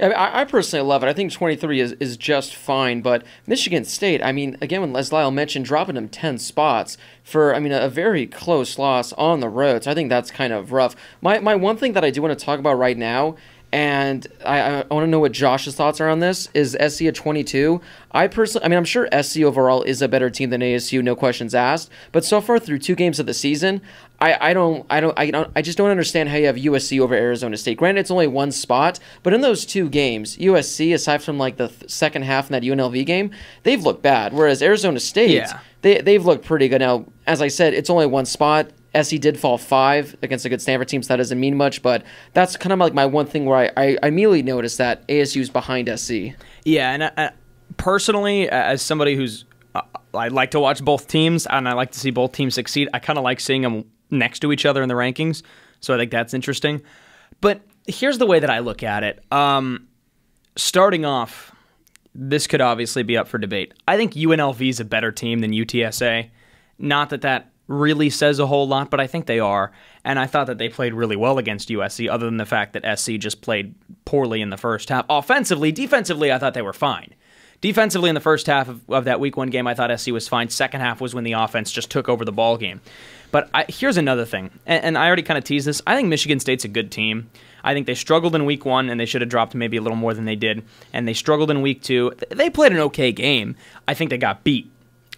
I personally love it. I think 23 is just fine, but Michigan State, I mean, again, as Lyle mentioned, dropping them 10 spots for, I mean, a very close loss on the road. So I think that's kind of rough. My one thing that I do want to talk about right now, and I want to know what Josh's thoughts are on this, is SC at 22. I mean, I'm sure SC overall is a better team than ASU, no questions asked. But so far through 2 games of the season, I just don't understand how you have USC over Arizona State. Granted, it's only 1 spot, but in those 2 games, USC, aside from like the second half in that UNLV game, they've looked bad. Whereas Arizona State, they've looked pretty good. Now, as I said, it's only 1 spot. SC did fall 5 against a good Stanford team, so that doesn't mean much, but that's kind of like my one thing where I immediately noticed that ASU's behind SC. Yeah, and personally, as somebody who's I like to watch both teams, and I like to see both teams succeed, I kind of like seeing them next to each other in the rankings, so I think that's interesting. But here's the way that I look at it. Starting off, this could obviously be up for debate. I think UNLV is a better team than UTSA. Not that really says a whole lot, but I think they are. And I thought that they played really well against USC, other than the fact that SC just played poorly in the first half. Offensively, defensively, I thought they were fine. Defensively, in the first half of that Week 1 game, I thought SC was fine. Second half was when the offense just took over the ball game. But here's another thing, and I already kind of teased this. I think Michigan State's a good team. I think they struggled in Week 1, and they should have dropped maybe a little more than they did. And they struggled in Week 2. They played an okay game. I think they got beat.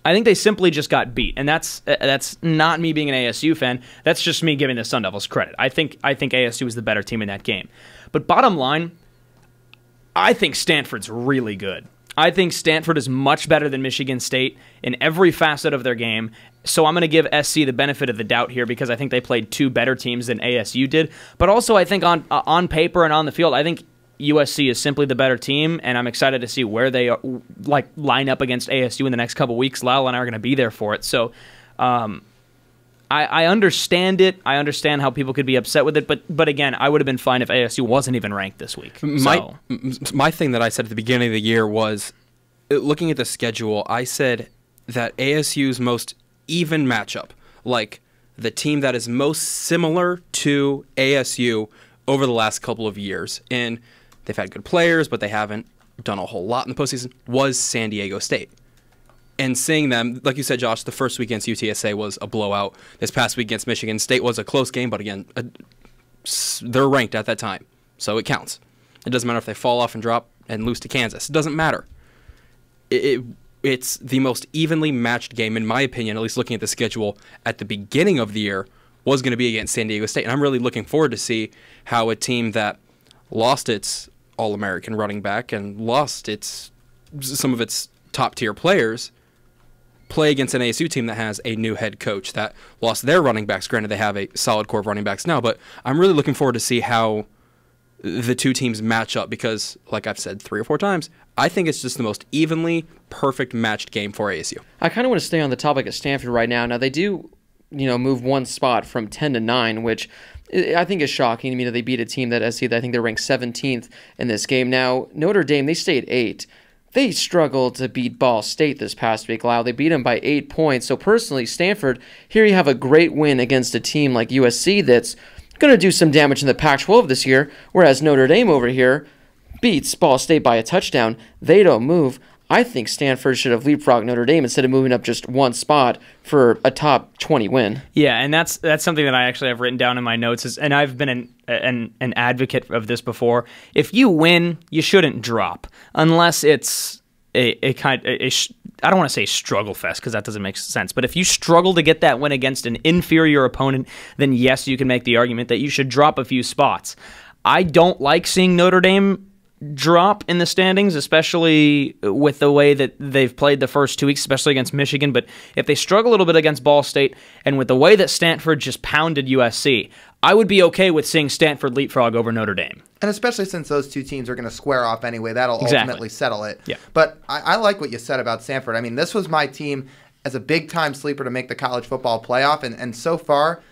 I think they simply just got beat, and that's not me being an ASU fan. That's just me giving the Sun Devils credit. I think ASU was the better team in that game. But bottom line, I think Stanford's really good. I think Stanford is much better than Michigan State in every facet of their game. So I'm going to give SC the benefit of the doubt here because I think they played 2 better teams than ASU did. But also I think on paper and on the field, I think USC is simply the better team, and I'm excited to see where they line up against ASU in the next couple weeks. Lyle and I are going to be there for it. So I understand it. I understand how people could be upset with it. But again, I would have been fine if ASU wasn't even ranked this week. My thing that I said at the beginning of the year was, looking at the schedule, I said that ASU's most even matchup, like the team that is most similar to ASU over the last couple of years, and they've had good players, but they haven't done a whole lot in the postseason, was San Diego State. And seeing them, like you said, Josh, the first week against UTSA was a blowout. This past week against Michigan State was a close game, but again, they're ranked at that time, so it counts. It doesn't matter if they fall off and drop and lose to Kansas. It doesn't matter. It's the most evenly matched game, in my opinion, at least looking at the schedule at the beginning of the year, was going to be against San Diego State. And I'm really looking forward to see how a team that lost its All-American running back and lost some of its top-tier players play against an ASU team that has a new head coach that lost their running backs. Granted, they have a solid core of running backs now, but I'm really looking forward to see how the 2 teams match up because, like I've said 3 or 4 times, I think it's just the most evenly perfect matched game for ASU. I kind of want to stay on the topic of Stanford right now. Now, they do move 1 spot from 10 to 9, which I think is shocking. I mean, they beat a team that SC, I think they're ranked 17th in this game. Now, Notre Dame, they stayed 8. They struggled to beat Ball State this past week, Lyle. They beat them by 8 points. So personally, Stanford, here you have a great win against a team like USC that's going to do some damage in the Pac-12 this year, whereas Notre Dame over here beats Ball State by a touchdown. They don't move. I think Stanford should have leapfrogged Notre Dame instead of moving up just 1 spot for a top 20 win. Yeah, and that's something that I actually have written down in my notes, and I've been an advocate of this before. If you win, you shouldn't drop, unless it's I don't want to say struggle fest because that doesn't make sense, but if you struggle to get that win against an inferior opponent, then yes, you can make the argument that you should drop a few spots. I don't like seeing Notre Dame drop in the standings, especially with the way that they've played the first 2 weeks, especially against Michigan. But if they struggle a little bit against Ball State, and with the way that Stanford just pounded USC, I would be okay with seeing Stanford leapfrog over Notre Dame. And especially since those 2 teams are going to square off anyway, that'll ultimately settle it. Yeah. But I like what you said about Stanford. I mean, this was my team as a big-time sleeper to make the college football playoff, and so far,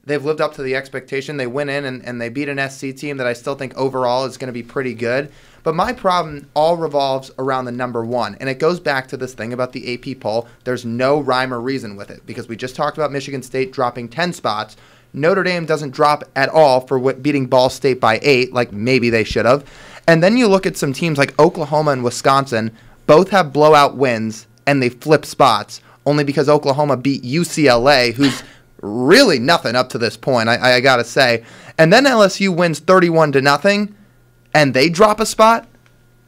they've lived up to the expectation. They went in and they beat an SC team that I still think overall is going to be pretty good. But my problem all revolves around the number 1, and it goes back to this thing about the AP poll. There's no rhyme or reason with it because we just talked about Michigan State dropping 10 spots. Notre Dame doesn't drop at all for beating Ball State by 8, like maybe they should have. And then you look at some teams like Oklahoma and Wisconsin, both have blowout wins, and they flip spots, only because Oklahoma beat UCLA, who's really nothing up to this point, I got to say. And then LSU wins 31-0, and they drop a spot.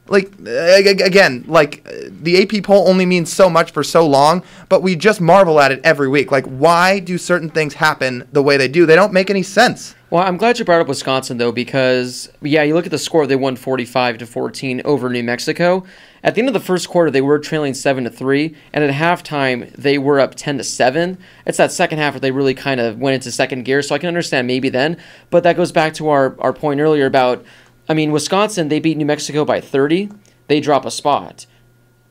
Like, again, like, the AP poll only means so much for so long, but we just marvel at it every week. Like, why do certain things happen the way they do? They don't make any sense. Well, I'm glad you brought up Wisconsin, though, because, yeah, you look at the score, they won 45-14 over New Mexico. At the end of the first quarter, they were trailing 7-3, and at halftime, they were up 10-7. It's that second half where they really kind of went into second gear, so I can understand maybe then, but that goes back to our point earlier about, I mean, Wisconsin, they beat New Mexico by 30, they drop a spot.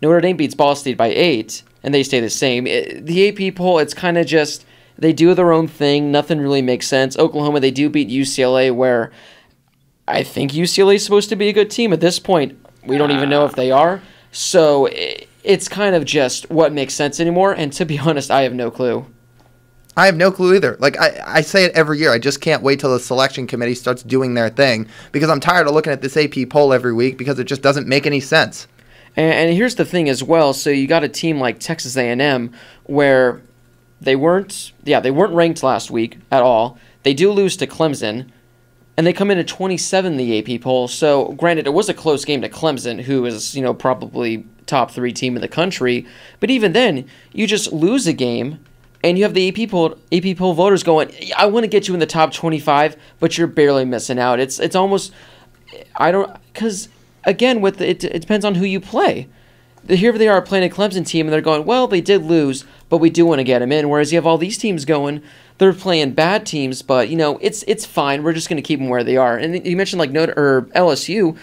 Notre Dame beats Ball State by 8, and they stay the same. The AP poll, it's kind of just, they do their own thing, nothing really makes sense. Oklahoma, they do beat UCLA, where I think UCLA is supposed to be a good team. At this point, we don't even know if they are. So it's kind of just what makes sense anymore, and to be honest, I have no clue. I have no clue either. Like, I say it every year. I just can't wait till the selection committee starts doing their thing, because I'm tired of looking at this AP poll every week because it just doesn't make any sense. And here's the thing as well. So you got a team like Texas A&M where they weren't ranked last week at all. They do lose to Clemson, and they come in at 27 in the AP poll. So granted, it was a close game to Clemson, who is, probably top 3 team in the country. But even then, you just lose a game, and you have the AP poll voters going, I want to get you in the top 25, but you're barely missing out. It's almost, because again, it depends on who you play. Here they are playing a Clemson team, and they're going, well, they did lose, but we do want to get them in. Whereas you have all these teams going, they're playing bad teams, but it's fine. We're just going to keep them where they are. And you mentioned like LSU,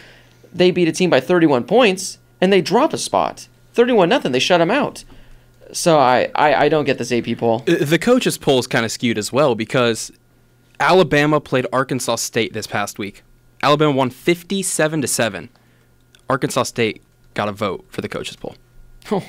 they beat a team by 31 points, and they drop a spot, 31-0. They shut them out. So I don't get this AP poll. The coaches' poll is kind of skewed as well, because Alabama played Arkansas State this past week. Alabama won 57-7. Arkansas State got a vote for the coaches' poll. Oh.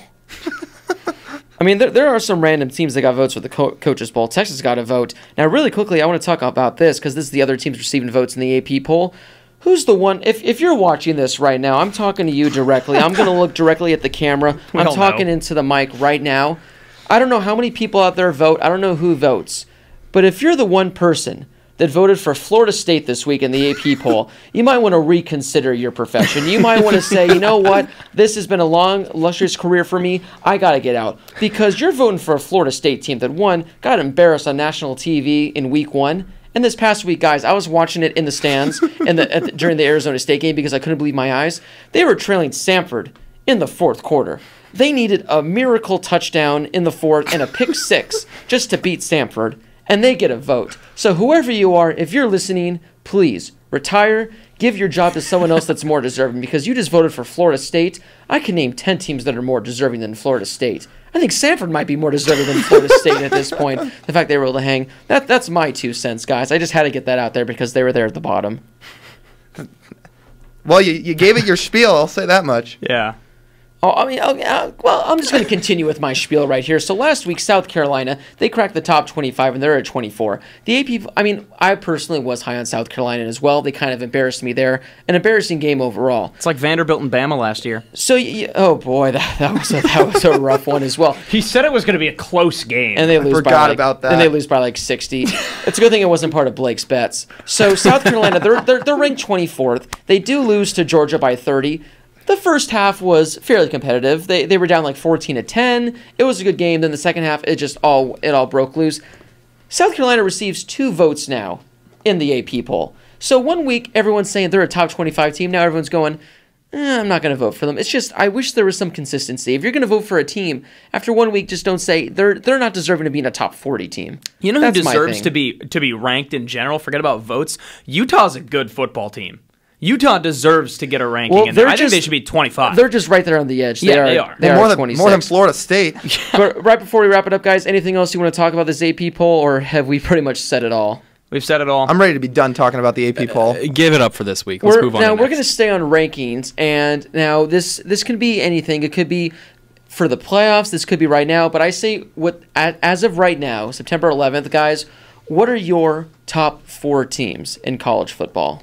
I mean, there are some random teams that got votes for the coaches' poll. Texas got a vote. Now, really quickly, I want to talk about this, because this is the other teams receiving votes in the AP poll. Who's the one? If you're watching this right now, I'm talking to you directly. I'm going to look directly at the camera. I'm talking into the mic right now. I don't know how many people out there vote. I don't know who votes. But if you're the one person that voted for Florida State this week in the AP poll, you might want to reconsider your profession. You might want to say, you know what? This has been a long, illustrious career for me. I got to get out. Because you're voting for a Florida State team that, one, got embarrassed on national TV in week 1. And this past week, guys, I was watching it in the stands during the Arizona State game because I couldn't believe my eyes. They were trailing Samford in the 4th quarter. They needed a miracle touchdown in the 4th and a pick 6 just to beat Samford, and they get a vote. So whoever you are, if you're listening, please retire, give your job to someone else that's more deserving, because you just voted for Florida State. I can name 10 teams that are more deserving than Florida State. I think Samford might be more deserving than Florida State at this point. The fact they were able to hang. That's my 2 cents, guys. I just had to get that out there because they were there at the bottom. Well, you gave it your spiel, I'll say that much. Yeah. Oh, I mean, well, I'm just going to continue with my spiel right here. So last week, South Carolina, they cracked the top 25, and they're at 24. The AP, I mean, I personally was high on South Carolina as well. They kind of embarrassed me there. An embarrassing game overall. It's like Vanderbilt and Bama last year. So, oh boy, that was a rough one as well. He said it was going to be a close game. And they lose forgot about that. And they lose by like 60. It's a good thing it wasn't part of Blake's bets. So South Carolina, they're ranked 24th. They do lose to Georgia by 30. The first half was fairly competitive. They were down like 14-10. It was a good game. Then the second half, it all broke loose. South Carolina receives 2 votes now in the AP poll. So one week, everyone's saying they're a top 25 team. Now everyone's going, I'm not going to vote for them. It's just, I wish there was some consistency. If you're going to vote for a team, after 1 week, just don't say they're not deserving to be in a top 40 team. You know who deserves to be ranked in general? Forget about votes. Utah's a good football team. Utah deserves to get a ranking, and I think they should be 25. They're just right there on the edge. They are. They more are than 26. more than Florida State. But right before we wrap it up, guys, anything else you want to talk about this AP poll, or have we pretty much said it all? We've said it all. I'm ready to be done talking about the AP poll. Give it up for this week. Let's move on. Now to we're going to stay on rankings, and now this can be anything. It could be for the playoffs. This could be right now. But I say, as of right now, September 11th, guys, what are your top 4 teams in college football?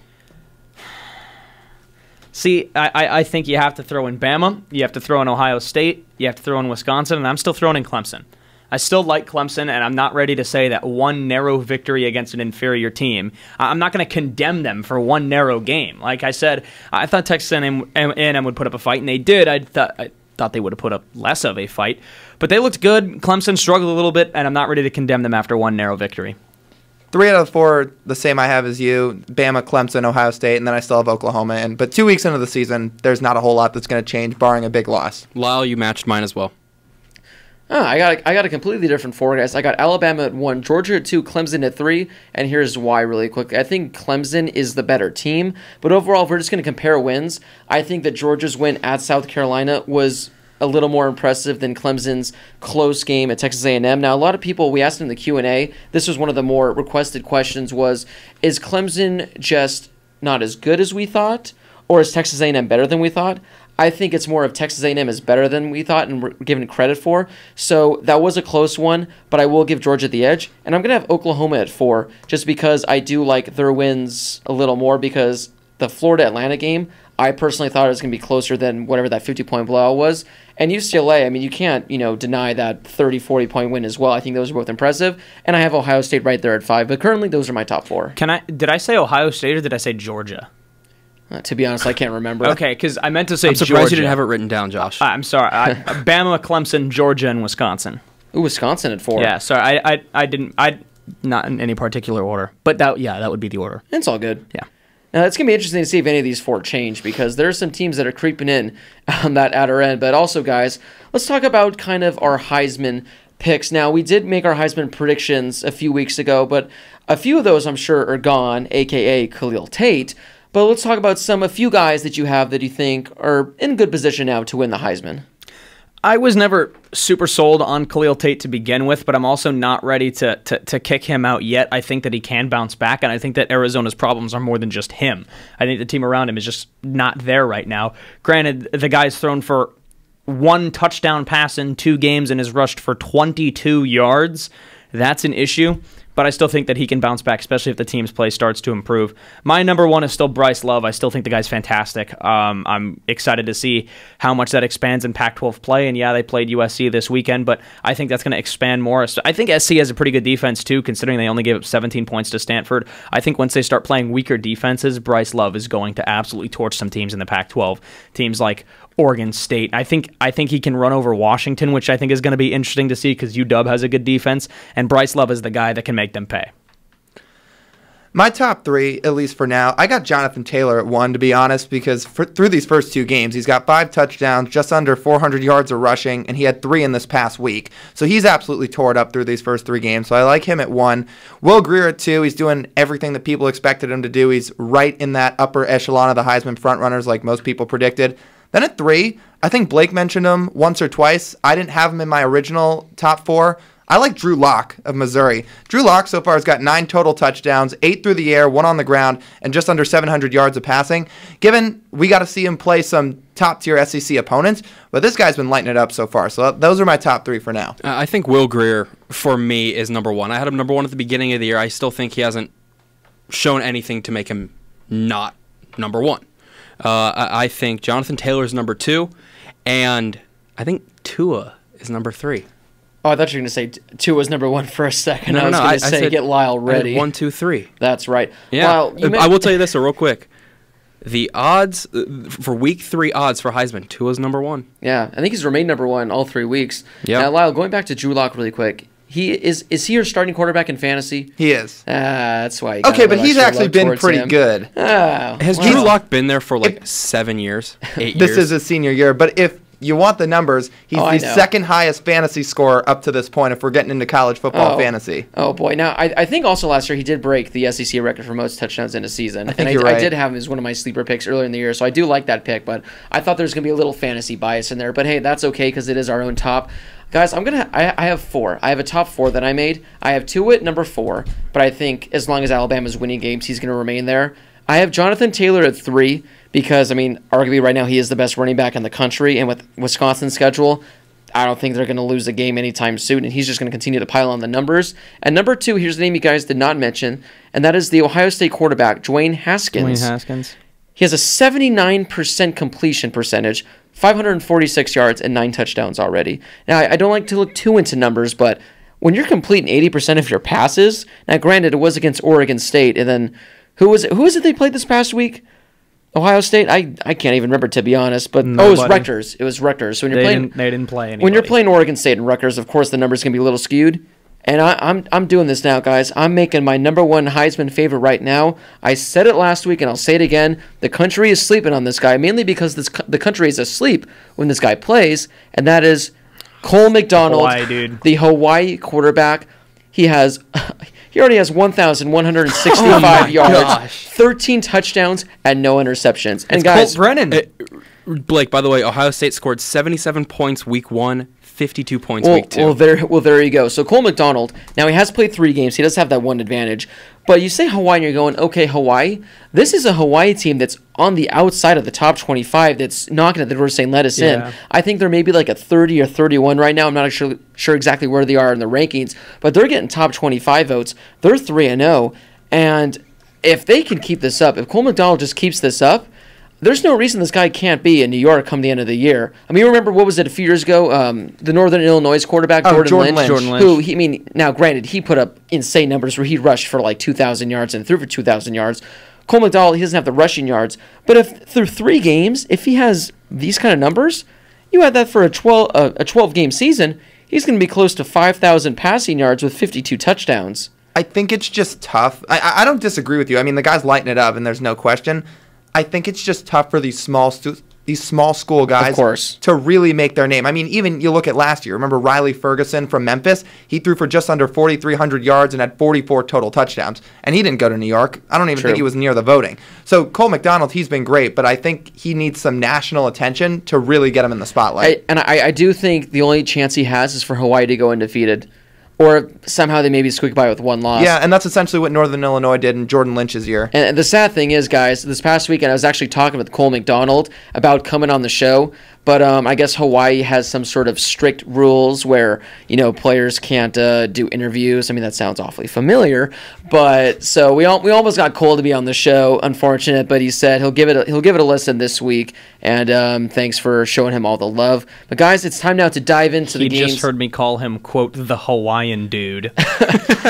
See, I think you have to throw in Bama, you have to throw in Ohio State, you have to throw in Wisconsin, and I'm still throwing in Clemson. I still like Clemson, and I'm not ready to say that one narrow victory against an inferior team. I'm not going to condemn them for one narrow game. Like I said, I thought Texas A&M would put up a fight, and they did. I thought they would have put up less of a fight. But they looked good. Clemson struggled a little bit, and I'm not ready to condemn them after one narrow victory. 3 out of 4, the same I have as you. Bama, Clemson, Ohio State, and then I still have Oklahoma. But 2 weeks into the season, there's not a whole lot that's going to change, barring a big loss. Lyle, you matched mine as well. Oh, I got a completely different 4, guys. I got Alabama at 1, Georgia at 2, Clemson at 3, and here's why really quickly. I think Clemson is the better team, but overall, if we're just going to compare wins, I think that Georgia's win at South Carolina was a little more impressive than Clemson's close game at Texas A&M. Now, a lot of people, we asked in the Q&A, this was one of the more requested questions, is Clemson just not as good as we thought, or is Texas A&M better than we thought? I think it's more of Texas A&M is better than we thought and we're given credit for. So that was a close one, but I will give Georgia the edge. And I'm going to have Oklahoma at 4 just because I do like their wins a little more because the Florida-Atlanta game, I personally thought it was going to be closer than whatever that 50-point blowout was. And UCLA, I mean, you can't, deny that 30, 40-point win as well. I think those are both impressive. And I have Ohio State right there at 5, but currently those are my top 4. Did I say Ohio State or did I say Georgia? To be honest, I can't remember. Okay, because I meant to say I'm surprised Georgia. you didn't have it written down, Josh. I'm sorry. Bama, Clemson, Georgia, and Wisconsin. Ooh, Wisconsin at 4. Yeah, sorry. I didn't. Not in any particular order, but that would be the order. It's all good. Yeah. Now, it's going to be interesting to see if any of these 4 change because there are some teams that are creeping in on that outer end. But also, guys, let's talk about kind of our Heisman picks. Now, we did make our Heisman predictions a few weeks ago, but a few of those I'm sure are gone, a.k.a. Khalil Tate. But let's talk about a few guys that you have that you think are in good position now to win the Heisman. I was never super sold on Khalil Tate to begin with, but I'm also not ready to kick him out yet. I think that he can bounce back, and I think that Arizona's problems are more than just him. I think the team around him is just not there right now. Granted, the guy's thrown for 1 touchdown pass in 2 games and has rushed for 22 yards. That's an issue. But I still think that he can bounce back, especially if the team's play starts to improve. My number 1 is still Bryce Love. I still think the guy's fantastic. I'm excited to see how much that expands in Pac-12 play. And yeah, they played USC this weekend, but I think that's going to expand more. I think SC has a pretty good defense too, considering they only gave up 17 points to Stanford. I think once they start playing weaker defenses, Bryce Love is going to absolutely torch some teams in the Pac-12. Teams like Oregon State. I think he can run over Washington, which I think is going to be interesting to see because UW has a good defense, and Bryce Love is the guy that can make them pay. My top 3, at least for now, I got Jonathan Taylor at 1, to be honest, because through these first 2 games, he's got 5 touchdowns, just under 400 yards of rushing, and he had 3 in this past week. So he's absolutely tore it up through these first 3 games, so I like him at 1. Will Grier at 2, he's doing everything that people expected him to do. He's right in that upper echelon of the Heisman frontrunners like most people predicted. Then at 3, I think Blake mentioned him once or twice. I didn't have him in my original top 4. I like Drew Lock of Missouri. Drew Lock so far has got 9 total touchdowns, 8 through the air, 1 on the ground, and just under 700 yards of passing. Given we got to see him play some top-tier SEC opponents, but this guy's been lighting it up so far. So those are my top 3 for now. I think Will Grier, for me, is number 1. I had him number 1 at the beginning of the year. I still think he hasn't shown anything to make him not number 1. I think Jonathan Taylor is number 2, and I think Tua is number 3. Oh, I thought you were going to say Tua was number 1 for a second. No, I was going to say said, get Lyle ready. 1, 2, 3. That's right. Yeah. Lyle, I will tell you this real quick. The odds for week 3 odds for Heisman, Tua's number 1. Yeah, I think he's remained number 1 all 3 weeks. Yeah. Now, Lyle, going back to Drew Lock really quick. Is he your starting quarterback in fantasy? He is. That's why. Okay, but he's actually been pretty good. Oh, Has Drew Lock been there for 7 years, 8 years? This is his senior year, but if you want the numbers, he's the second highest fantasy scorer up to this point if we're getting into college football fantasy. Oh, boy. Now, I think also last year he did break the SEC record for most touchdowns in a season. I think you're right. I did have him as one of my sleeper picks earlier in the year, so I do like that pick, but I thought there was going to be a little fantasy bias in there. But, hey, that's okay because it is our own top. Guys, I have 4. I have a top 4 that I made. I have Tua at number 4, but I think as long as Alabama's winning games, he's going to remain there. I have Jonathan Taylor at 3 because, arguably right now he is the best running back in the country, and with Wisconsin's schedule, I don't think they're going to lose a game anytime soon, and he's just going to continue to pile on the numbers. And number 2, here's the name you guys did not mention, and that is the Ohio State quarterback, Dwayne Haskins. Dwayne Haskins. He has a 79% completion percentage, 546 yards, and 9 touchdowns already. Now, I don't like to look too into numbers, but when you're completing 80% of your passes, now granted, it was against Oregon State, and then who was it they played this past week? Ohio State? I can't even remember, to be honest, but it was Rutgers. It was Rutgers. So when you're they didn't play anybody. When you're playing Oregon State and Rutgers, of course, the numbers can be a little skewed. And I'm doing this now, guys. I'm making my #1 Heisman favorite right now. I said it last week, and I'll say it again. The country is sleeping on this guy, mainly because the country is asleep when this guy plays, and that is Cole McDonald, the Hawaii quarterback. He already has 1,165 yards, 13 touchdowns, and no interceptions. And guys, Colt Brennan. Blake, by the way, Ohio State scored 77 points week 1, 52 points week 2. There you go. So Cole McDonald, now he has played 3 games. He does have that one advantage. But you say Hawaii and you're going, okay, Hawaii. This is a Hawaii team that's on the outside of the top 25 that's knocking at the door saying, let us in. I think they're maybe like a 30 or 31 right now. I'm not sure exactly where they are in the rankings, but they're getting top 25 votes. They're 3-0. And if they can keep this up, if Cole McDonald just keeps this up, there's no reason this guy can't be in New York come the end of the year. I mean, remember, what was it, a few years ago? The Northern Illinois quarterback, Jordan Lynch. Who, now, granted, he put up insane numbers where he rushed for like 2,000 yards and threw for 2,000 yards. Cole McDonald, he doesn't have the rushing yards. But if through 3 games, if he has these kind of numbers, you add that for a 12-game season, he's going to be close to 5,000 passing yards with 52 touchdowns. I think it's just tough. I don't disagree with you. I mean, the guy's lighting it up, and there's no question. I think it's just tough for these small school guys, of course, to really make their name. I mean, even you look at last year. Remember Riley Ferguson from Memphis? He threw for just under 4,300 yards and had 44 total touchdowns, and he didn't go to New York. I don't even think he was near the voting. So Cole McDonald, he's been great, but I think he needs some national attention to really get him in the spotlight. I do think the only chance he has is for Hawaii to go undefeated. Or somehow they maybe squeak by with 1 loss. Yeah, and that's essentially what Northern Illinois did in Jordan Lynch's year. And the sad thing is, guys, this past weekend I was actually talking with Cole McDonald about coming on the show. But I guess Hawaii has some sort of strict rules where, players can't do interviews. I mean, that sounds awfully familiar. But so we almost got Cole to be on the show. Unfortunate, but he said he'll give it a listen this week. And thanks for showing him all the love. But guys, it's time now to dive into the games. He just heard me call him, quote, the Hawaiian dude.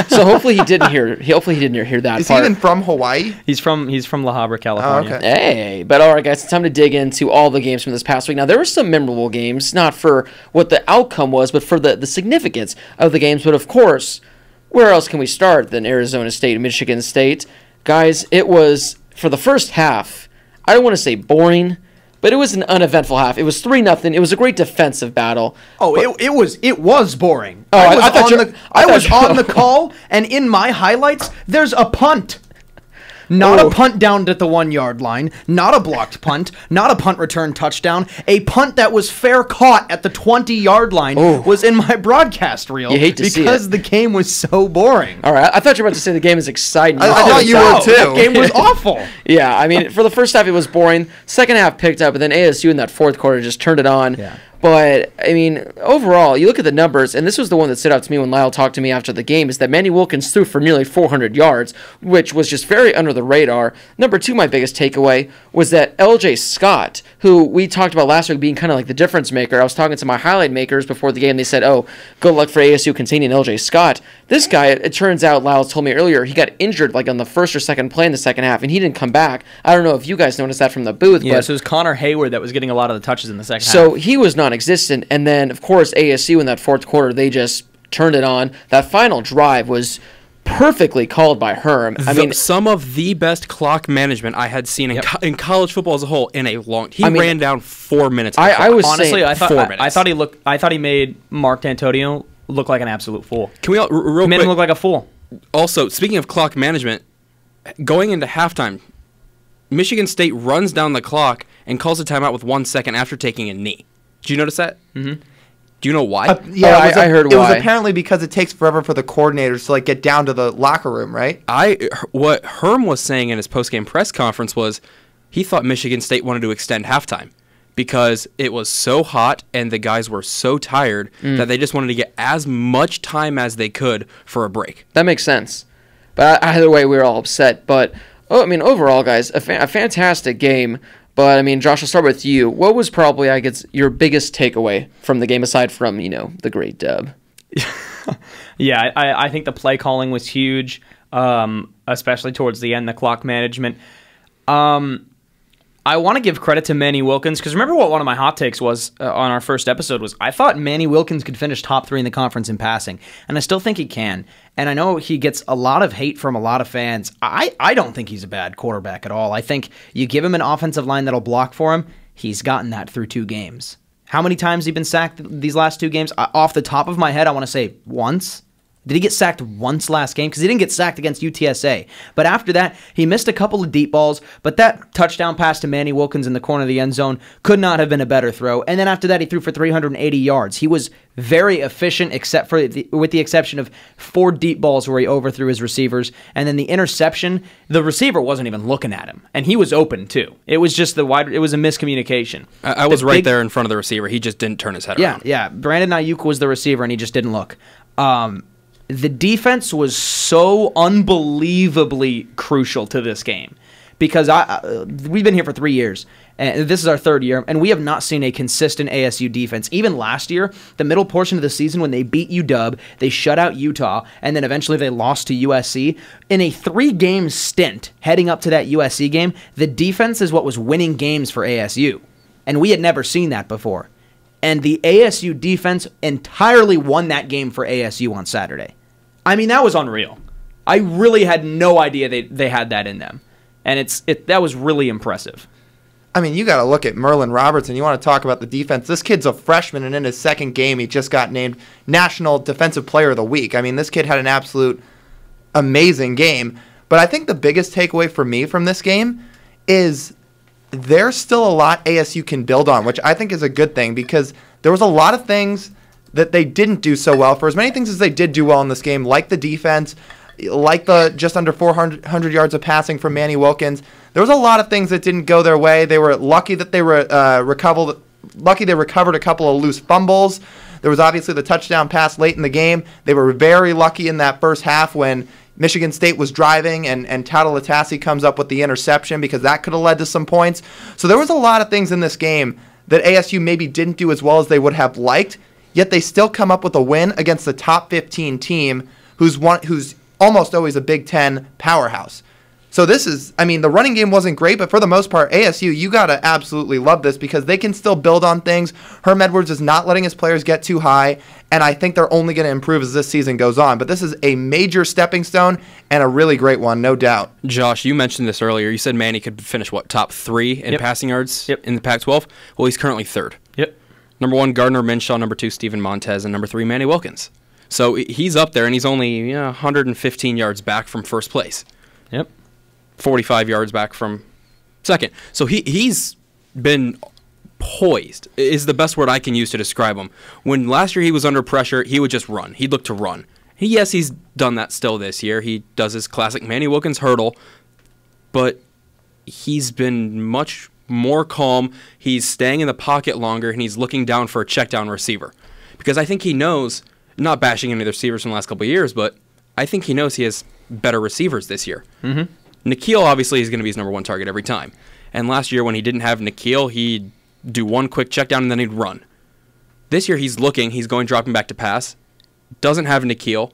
So hopefully he didn't hear that. Is he even from Hawaii? He's from La Habra, California. Oh, okay. Hey, but all right, guys, it's time to dig into all the games from this past week. Now there were some memorable games, not for what the outcome was, but for the significance of the games. But of course, where else can we start than Arizona State and Michigan State? Guys, it was, for the first half, I don't want to say boring, but it was an uneventful half. It was 3-0. It was a great defensive battle. Oh, it was boring. Oh, I was on the call, and in my highlights, there's a punt. Not a punt down at the 1-yard line, not a blocked punt, not a punt return touchdown. A punt that was fair caught at the 20-yard line was in my broadcast reel. You hate to see it. Because the game was so boring. All right, I thought you were about to say the game is exciting. I thought you were too. That game was awful. Yeah, I mean, for the first half it was boring. Second half picked up, and then ASU in that fourth quarter just turned it on. Yeah. But, I mean, overall, you look at the numbers, and this was the one that stood out to me when Lyle talked to me after the game, is that Manny Wilkins threw for nearly 400 yards, which was just very under the radar. Number 2, my biggest takeaway, was that LJ Scott, who we talked about last week being kind of like the difference maker. I was talking to my highlight makers before the game. They said, good luck for ASU containing LJ Scott. This guy, it turns out, Lyle told me earlier, he got injured like on the first or second play in the second half, and he didn't come back. I don't know if you guys noticed that from the booth. Yeah, but so it was Connor Hayward that was getting a lot of the touches in the second half. So he was non-existent, and then, of course, ASU in that fourth quarter, they just turned it on. That final drive was perfectly called by Herm. I mean, some of the best clock management I had seen in college football as a whole in a long. He ran down 4 minutes. I was honestly, saying, I thought he made Mark D'Antonio look like an absolute fool. Can we all real made quick him look like a fool? Also, speaking of clock management, going into halftime, Michigan State runs down the clock and calls a timeout with 1 second after taking a knee. Did you notice that? Mm-hmm. Do you know why? I heard why. It was apparently because it takes forever for the coordinators to get down to the locker room, right? What Herm was saying in his post-game press conference was he thought Michigan State wanted to extend halftime because it was so hot and the guys were so tired that they just wanted to get as much time as they could for a break. That makes sense. But either way, we were all upset. But Oh, I mean, overall, guys, a fantastic game. But, I mean, Josh, I'll start with you. What was probably, I guess, your biggest takeaway from the game, aside from, the great dub? Yeah, I think the play calling was huge, especially towards the end, the clock management. I want to give credit to Manny Wilkins, because remember what one of my hot takes was on our first episode was I thought Manny Wilkins could finish top 3 in the conference in passing, and I still think he can. And I know he gets a lot of hate from a lot of fans. I don't think he's a bad quarterback at all. I think you give him an offensive line that'll block for him, he's gotten that through 2 games. How many times has he been sacked these last 2 games? Off the top of my head, I want to say once. Did he get sacked once last game? Because he didn't get sacked against UTSA. But after that, he missed a couple of deep balls, but that touchdown pass to Manny Wilkins in the corner of the end zone could not have been a better throw. And then after that, he threw for 380 yards. He was very efficient, with the exception of 4 deep balls where he overthrew his receivers. And then the interception, the receiver wasn't even looking at him. And he was open, too. It was just it was a miscommunication. I was right there in front of the receiver. He just didn't turn his head around. Yeah. Brandon Ayuk was the receiver, and he just didn't look. The defense was so unbelievably crucial to this game because we've been here for 3 years, and this is our 3rd year, and we have not seen a consistent ASU defense. Even last year, the middle portion of the season when they beat UW, they shut out Utah, and then eventually they lost to USC. In a 3-game stint heading up to that USC game, the defense is what was winning games for ASU, and we had never seen that before. And the ASU defense entirely won that game for ASU on Saturday. I mean, that was unreal. I really had no idea they had that in them. And that was really impressive. I mean, you got to look at Merlin Robertson. You want to talk about the defense. This kid's a freshman, and in his 2nd game, he just got named National Defensive Player of the Week. I mean, this kid had an absolute amazing game. But I think the biggest takeaway for me from this game is there's still a lot ASU can build on, which I think is a good thing because there was a lot of things that they didn't do so well. For as many things as they did do well in this game, like the defense, like the just under 400 yards of passing from Manny Wilkins, there was a lot of things that didn't go their way. They were lucky that they recovered a couple of loose fumbles. There was obviously the touchdown pass late in the game. They were very lucky in that first half when Michigan State was driving and Tautalatasi comes up with the interception because that could have led to some points. So there was a lot of things in this game that ASU maybe didn't do as well as they would have liked, yet they still come up with a win against the top 15 team who's almost always a Big Ten powerhouse. So the running game wasn't great, but for the most part, ASU, you got to absolutely love this because they can still build on things. Herm Edwards is not letting his players get too high, and I think they're only going to improve as this season goes on. But this is a major stepping stone and a really great one, no doubt. Josh, you mentioned this earlier. You said Manny could finish, top 3 in passing yards in the Pac-12? Well, he's currently 3rd. Yep. Number 1, Gardner Minshew. Number 2, Steven Montez. And number 3, Manny Wilkins. So he's up there, and he's only 115 yards back from first place. Yep. 45 yards back from 2nd. So he's been poised, is the best word I can use to describe him. When last year he was under pressure, he would just run. He'd look to run. Yes, he's done that still this year. He does his classic Manny Wilkins hurdle, but he's been much more calm. He's staying in the pocket longer, and he's looking down for a check down receiver. Because I think he knows, not bashing any of the receivers from the last couple of years, but I think he knows he has better receivers this year. Mm-hmm. Nikhil obviously is going to be his number 1 target every time. And last year when he didn't have Nikhil, he'd do one quick check down and then he'd run. This year he's going dropping back to pass, doesn't have Nikhil,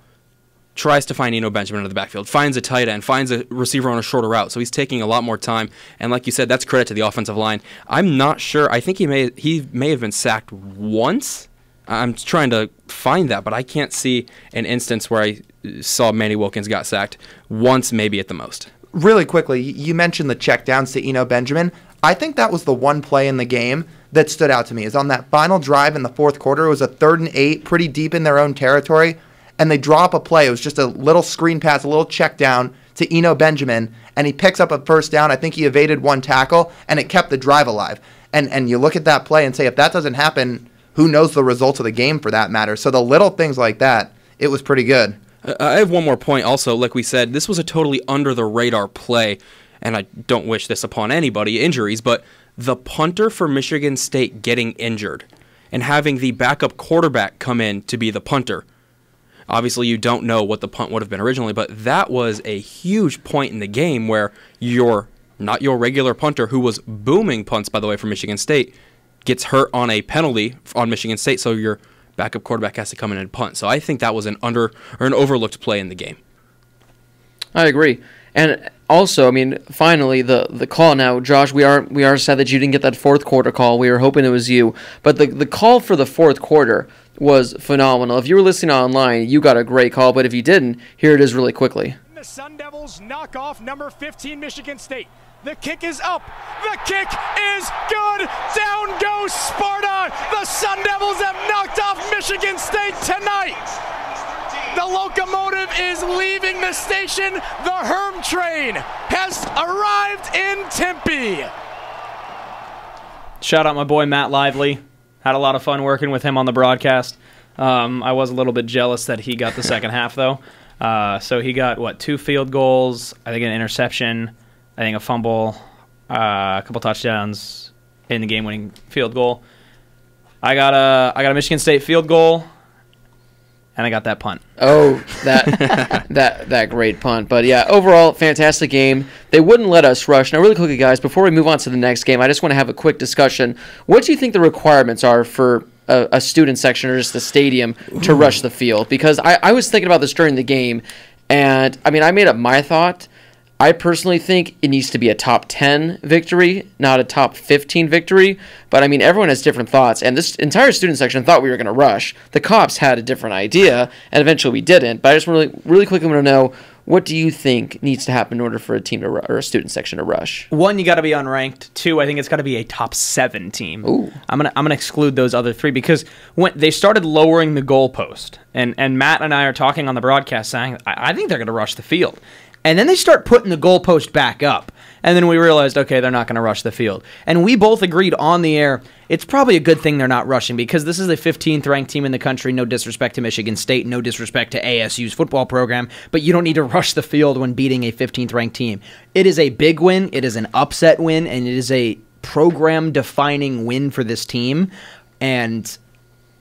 tries to find Eno Benjamin in the backfield, finds a tight end, finds a receiver on a shorter route. So he's taking a lot more time. And like you said, that's credit to the offensive line. I'm not sure. I think he may have been sacked once. I'm trying to find that, but I can't see an instance where I saw Manny Wilkins got sacked once, maybe at the most. Really quickly, you mentioned the checkdowns to Eno Benjamin. I think that was the one play in the game that stood out to me. Is on that final drive in the 4th quarter. It was a 3rd and 8, pretty deep in their own territory, and they draw up a play. It was just a little screen pass, a little check down to Eno Benjamin, and he picks up a first down. I think he evaded one tackle, and it kept the drive alive. And you look at that play and say, if that doesn't happen, who knows the results of the game for that matter. So the little things like that, it was pretty good. I have one more point also. Like we said, this was a totally under-the-radar play, and I don't wish this upon anybody, injuries, but the punter for Michigan State getting injured and having the backup quarterback come in to be the punter. Obviously, you don't know what the punt would have been originally, but that was a huge point in the game where not your regular punter, who was booming punts, by the way, for Michigan State, gets hurt on a penalty on Michigan State, so your backup quarterback has to come in and punt. So I think that was an overlooked play in the game. I agree. And also, I mean, finally, the call now, Josh, we are sad that you didn't get that fourth quarter call. We were hoping it was you. But the call for the fourth quarter was phenomenal. If you were listening online, you got a great call. But if you didn't, here it is really quickly. The Sun Devils knock off number 15 Michigan State. The kick is up. The kick is good. Down goes Sparta. The Sun Devils have knocked off Michigan State tonight. The locomotive is leaving the station. The Herm train has arrived in Tempe. Shout out my boy Matt Lively. Had a lot of fun working with him on the broadcast. I was a little bit jealous that he got the second half, though. So he got, 2 field goals, I think an interception, I think a fumble, a couple touchdowns in the game-winning field goal. I got a Michigan State field goal, and I got that punt. Oh, that great punt. But yeah, overall, fantastic game. They wouldn't let us rush. Now, really quickly, guys, before we move on to the next game, I just want to have a quick discussion. What do you think the requirements are for a student section or just the stadium to rush the field? Because I was thinking about this during the game, and I mean, I made up my thought. I personally think it needs to be a top 10 victory, not a top 15 victory. But I mean, everyone has different thoughts, and this entire student section thought we were going to rush. The cops had a different idea, and eventually we didn't. But I just really quickly want to know, what do you think needs to happen in order for a team to or a student section to rush? 1, you got to be unranked. 2, I think it's got to be a top 7 team. Ooh. I'm gonna exclude those other 3 because when they started lowering the goalpost, and Matt and I are talking on the broadcast saying, I think they're going to rush the field. And then they start putting the goalpost back up. And then we realized, okay, they're not going to rush the field. And we both agreed on the air, it's probably a good thing they're not rushing because this is the 15th ranked team in the country. No disrespect to Michigan State, no disrespect to ASU's football program, but you don't need to rush the field when beating a 15th ranked team. It is a big win, it is an upset win, and it is a program-defining win for this team. And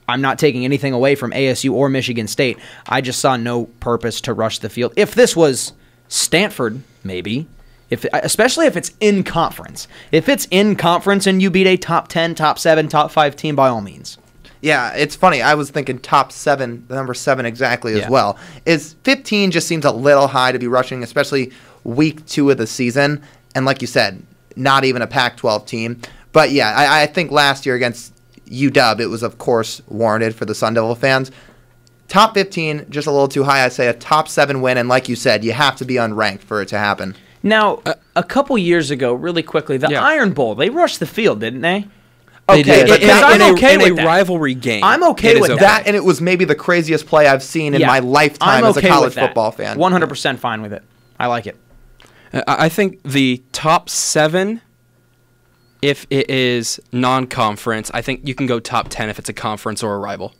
I'm not taking anything away from ASU or Michigan State. I just saw no purpose to rush the field. If this was Stanford, maybe, especially if it's in conference. If it's in conference and you beat a top 10, top 7, top 5 team, by all means. Yeah, it's funny. I was thinking top 7, the number 7 exactly as well. 15 just seems a little high to be rushing, especially week 2 of the season. And like you said, not even a Pac-12 team. But yeah, I think last year against UW, it was, of course, warranted for the Sun Devil fans. Top 15, just a little too high. I say a top 7 win, and like you said, you have to be unranked for it to happen. Now, a couple years ago, really quickly, the Iron Bowl, they rushed the field, didn't they? Okay, I'm okay in with a that. rivalry game. I'm okay with that, and it was maybe the craziest play I've seen in my lifetime as a college football fan. 100% fine with it. I like it. I think the top 7, if it is non-conference, I think you can go top 10 if it's a conference or a rival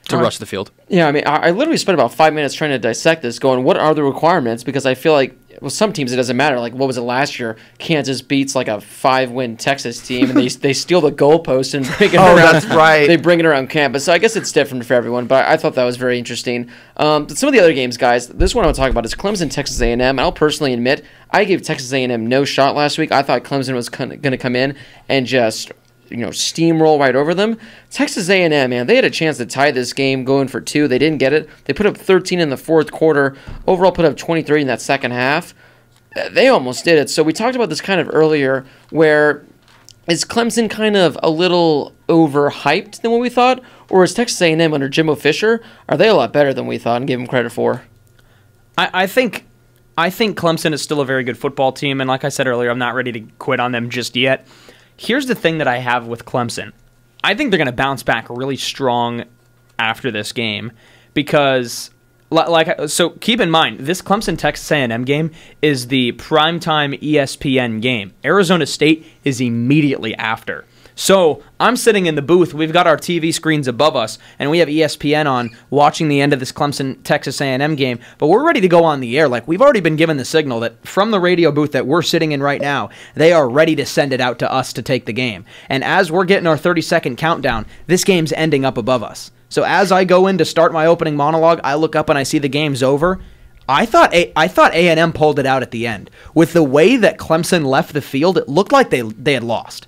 to rush the field. Yeah, I mean, I literally spent about 5 minutes trying to dissect this, going, what are the requirements? Because I feel like, well, some teams it doesn't matter. Like, what was it last year? Kansas beats like a 5-win Texas team, and they steal the goalpost and bring it around. That's right. They bring it around campus. So I guess it's different for everyone, but I thought that was very interesting. But some of the other games, guys, this one I want to talk about is Clemson, Texas A&M. I'll personally admit, I gave Texas A&M no shot last week. I thought Clemson was going to come in and just steamroll right over them. Texas A&M, man, they had a chance to tie this game going for 2. They didn't get it. They put up 13 in the fourth quarter. Overall put up 23 in that second half. They almost did it. So we talked about this kind of earlier, where is Clemson kind of a little overhyped than what we thought? Or is Texas A&M under Jimbo Fisher, are they a lot better than we thought and gave them credit for? I think Clemson is still a very good football team, and like I said earlier, I'm not ready to quit on them just yet. Here's the thing that I have with Clemson. I think they're going to bounce back really strong after this game because, so keep in mind, this Clemson-Texas A&M game is the primetime ESPN game. Arizona State is immediately after. So I'm sitting in the booth. We've got our TV screens above us, and we have ESPN on watching the end of this Clemson-Texas A&M game. But we're ready to go on the air. Like, we've already been given the signal that from the radio booth that we're sitting in right now, they are ready to send it out to us to take the game. And as we're getting our 30-second countdown, this game's ending up above us. So as I go in to start my opening monologue, I look up and I see the game's over. I thought A&M pulled it out at the end. With the way that Clemson left the field, it looked like they had lost.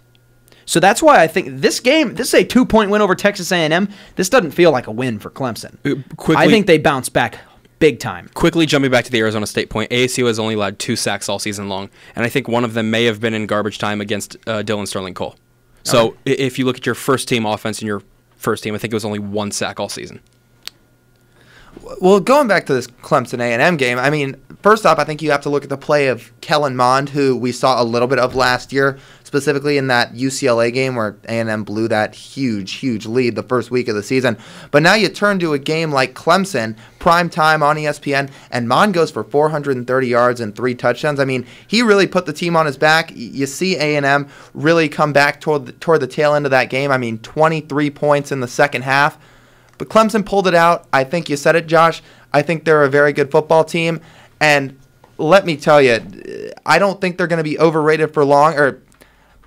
So that's why I think this is a 2-point win over Texas A&M. This doesn't feel like a win for Clemson. I think they bounce back big time. Quickly jumping back to the Arizona State point, ASU has only allowed 2 sacks all season long, and I think one of them may have been in garbage time against Dylan Sterling Cole. So if you look at your first team offense and your first team, I think it was only 1 sack all season. Well, going back to this Clemson A&M game, I mean, first off, I think you have to look at the play of Kellen Mond, who we saw a little bit of last year, specifically in that UCLA game where A&M blew that huge lead the first week of the season. But now you turn to a game like Clemson, prime time on ESPN, and Mond goes for 430 yards and 3 touchdowns. I mean, he really put the team on his back. You see A&M really come back toward the tail end of that game. I mean, 23 points in the second half. But Clemson pulled it out. I think you said it, Josh. I think they're a very good football team. And let me tell you, I don't think they're going to be overrated for long.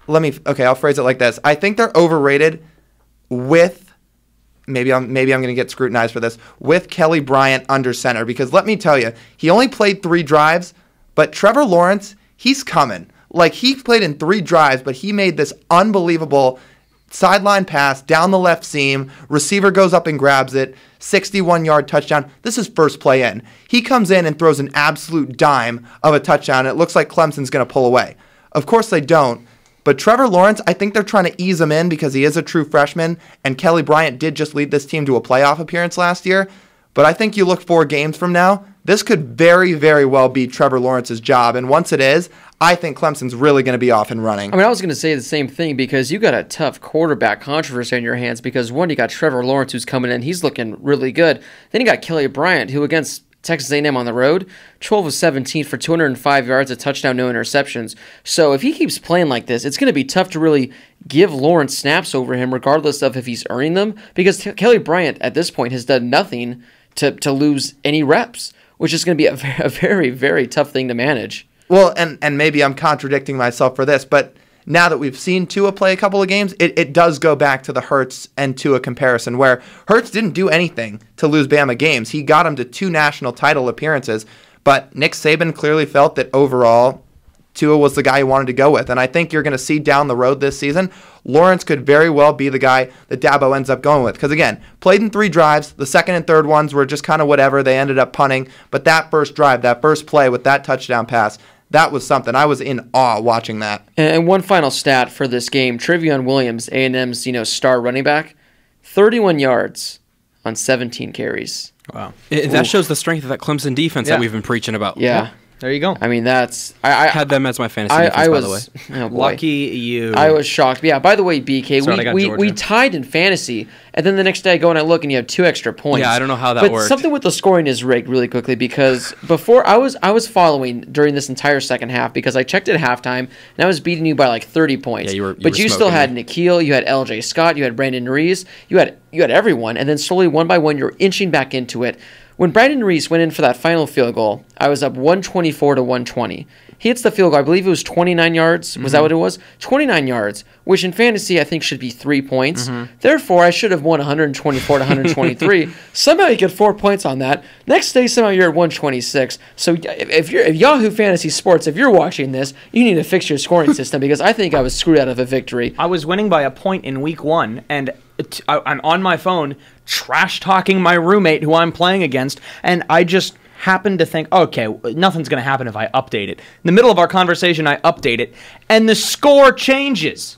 I'll phrase it like this. I think they're overrated with, maybe I'm going to get scrutinized for this, with Kelly Bryant under center. Because let me tell you, he only played 3 drives, but Trevor Lawrence, he's coming. Like, he played in 3 drives, but he made this unbelievable sideline pass down the left seam, receiver goes up and grabs it, 61-yard touchdown. This is first play in. He comes in and throws an absolute dime of a touchdown. It looks like Clemson's going to pull away. Of course they don't, but Trevor Lawrence, I think they're trying to ease him in because he is a true freshman, and Kelly Bryant did just lead this team to a playoff appearance last year. But I think you look 4 games from now, this could very, very well be Trevor Lawrence's job, and once it is, I think Clemson's really going to be off and running. I mean, I was going to say the same thing because you got a tough quarterback controversy on your hands because, one, you got Trevor Lawrence who's coming in. He's looking really good. Then you got Kelly Bryant, who against Texas A&M on the road, 12 of 17 for 205 yards, a touchdown, no interceptions. So if he keeps playing like this, it's going to be tough to really give Lawrence snaps over him regardless of if he's earning them because Kelly Bryant at this point has done nothing to lose any reps, which is going to be a very, very tough thing to manage. Well, and maybe I'm contradicting myself for this, but now that we've seen Tua play a couple of games, it does go back to the Hurts and Tua comparison, where Hurts didn't do anything to lose Bama games. He got him to 2 national title appearances, but Nick Saban clearly felt that overall Tua was the guy he wanted to go with. And I think you're going to see down the road this season, Lawrence could very well be the guy that Dabo ends up going with. Because again, played in 3 drives. The second and third ones were just kind of whatever. They ended up punting. But that first drive, that first play with that touchdown pass, that was something. I was in awe watching that. And one final stat for this game, Trevion Williams, A&M's star running back, 31 yards on 17 carries. Wow. That shows the strength of that Clemson defense that we've been preaching about. Yeah. There you go. I mean, I had them as my fantasy defense, by the way. Oh boy. Lucky you. I was shocked. Yeah, by the way, BK, we tied in fantasy, and then the next day I go and I look and you have 2 extra points. Yeah, I don't know how that but worked. Something with the scoring is rigged really quickly because before I was following during this entire second half because I checked at halftime and I was beating you by like 30 points. Yeah, but you still had Nikhil, you had LJ Scott, you had Brandon Reese, you had everyone, and then slowly one by one you're inching back into it. When Brandon Reese went in for that final field goal, I was up 124 to 120. He hits the field goal. I believe it was 29 yards. Was that what it was? 29 yards, which in fantasy I think should be 3 points. Therefore, I should have won 124 to 123. Somehow you get 4 points on that. Next day, somehow you're at 126. So if Yahoo Fantasy Sports, if you're watching this, you need to fix your scoring system because I think I was screwed out of a victory. I was winning by a point in week 1, and I'm on my phone trash-talking my roommate who I'm playing against, and I just happened to think, okay, nothing's going to happen if I update it. In the middle of our conversation, I update it, and the score changes.